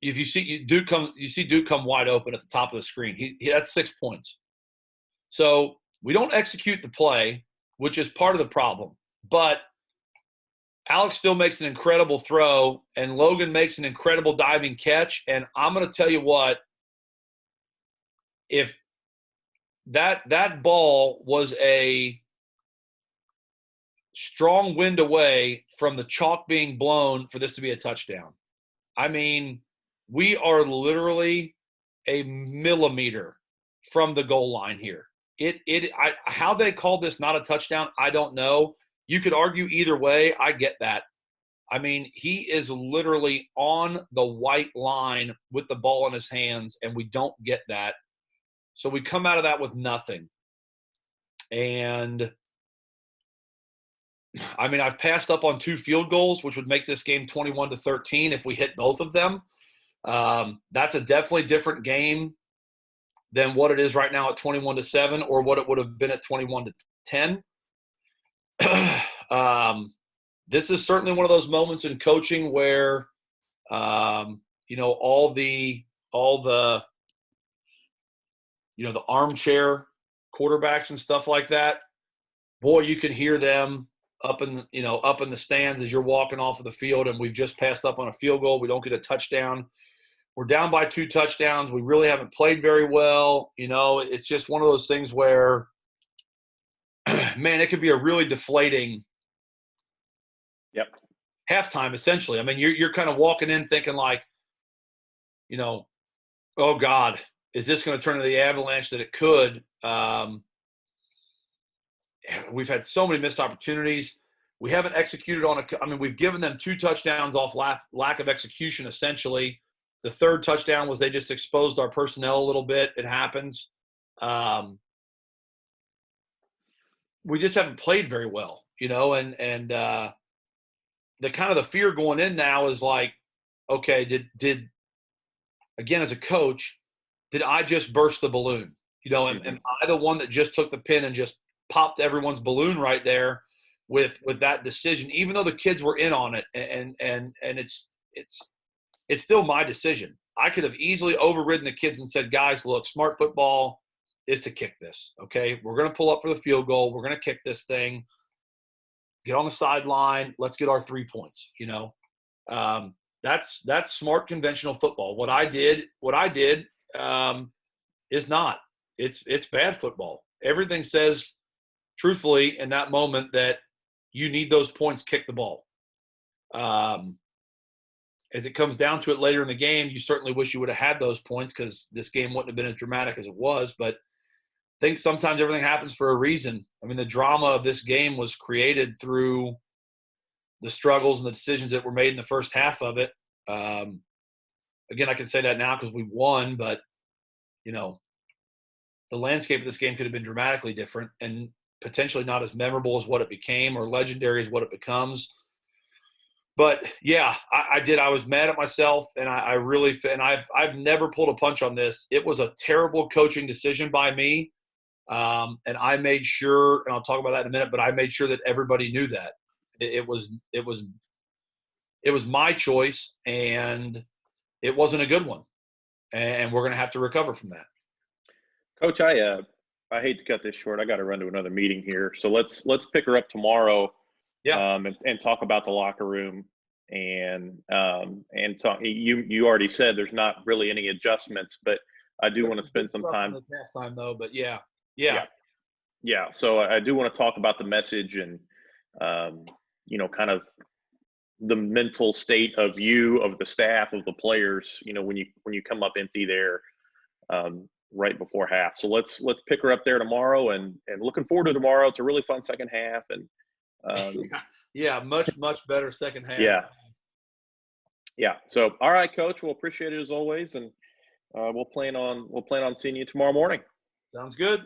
If you see Duke come wide open at the top of the screen. That's 6 points. So we don't execute the play, which is part of the problem. But Alex still makes an incredible throw, and Logan makes an incredible diving catch. And I'm going to tell you what, if that ball was a strong wind away from the chalk being blown for this to be a touchdown. I mean, we are literally a millimeter from the goal line here. How they called this not a touchdown, I don't know. You could argue either way. I get that. I mean, he is literally on the white line with the ball in his hands, and we don't get that. So we come out of that with nothing. And, I mean, I've passed up on 2 field goals, which would make this game 21-13 if we hit both of them. That's a definitely different game than what it is right now at 21-7, or what it would have been at 21-10. This is certainly one of those moments in coaching where, all the the armchair quarterbacks and stuff like that, boy, you can hear them up in the stands as you're walking off of the field, and we've just passed up on a field goal. We don't get a touchdown. We're down by 2 touchdowns. We really haven't played very well. It's just one of those things where, man, it could be a really deflating halftime, essentially. I mean, you're kind of walking in thinking like, oh God, is this going to turn into the avalanche that it could? We've had so many missed opportunities. We haven't executed on I mean, we've given them 2 touchdowns off lack of execution, essentially. The third touchdown was they just exposed our personnel a little bit. It happens. We just haven't played very well, and the kind of the fear going in now is like, okay, did again, as a coach, did I just burst the balloon? Am I the one that just took the pin and just popped everyone's balloon right there with that decision, even though the kids were in on it, and it's still my decision. I could have easily overridden the kids and said, guys, look, smart football is to kick this. Okay, we're going to pull up for the field goal. We're going to kick this thing. Get on the sideline. Let's get our 3 points. That's smart conventional football. What I did is not. It's bad football. Everything says, truthfully, in that moment that you need those points, kick the ball. As it comes down to it later in the game, you certainly wish you would have had those points because this game wouldn't have been as dramatic as it was. But I think sometimes everything happens for a reason. I mean, the drama of this game was created through the struggles and the decisions that were made in the first half of it. Again, I can say that now because we won, but, the landscape of this game could have been dramatically different and potentially not as memorable as what it became or legendary as what it becomes. But yeah, I did. I was mad at myself, and I really – and I've never pulled a punch on this. It was a terrible coaching decision by me, and I made sure – and I'll talk about that in a minute – but I made sure that everybody knew that. It was my choice, and it wasn't a good one, and we're going to have to recover from that. Coach, I hate to cut this short. I got to run to another meeting here, so let's pick her up tomorrow. Yeah. And talk about the locker room and talk. You already said there's not really any adjustments, but I do want to spend some time. Halftime though, but yeah. So I do want to talk about the message and kind of the mental state of the staff, of the players. When you come up empty there right before half. So let's pick her up there tomorrow, and looking forward to tomorrow. It's a really fun second half, and much better second half. Yeah. So, all right, Coach. We'll appreciate it as always, and we'll plan on seeing you tomorrow morning. Sounds good.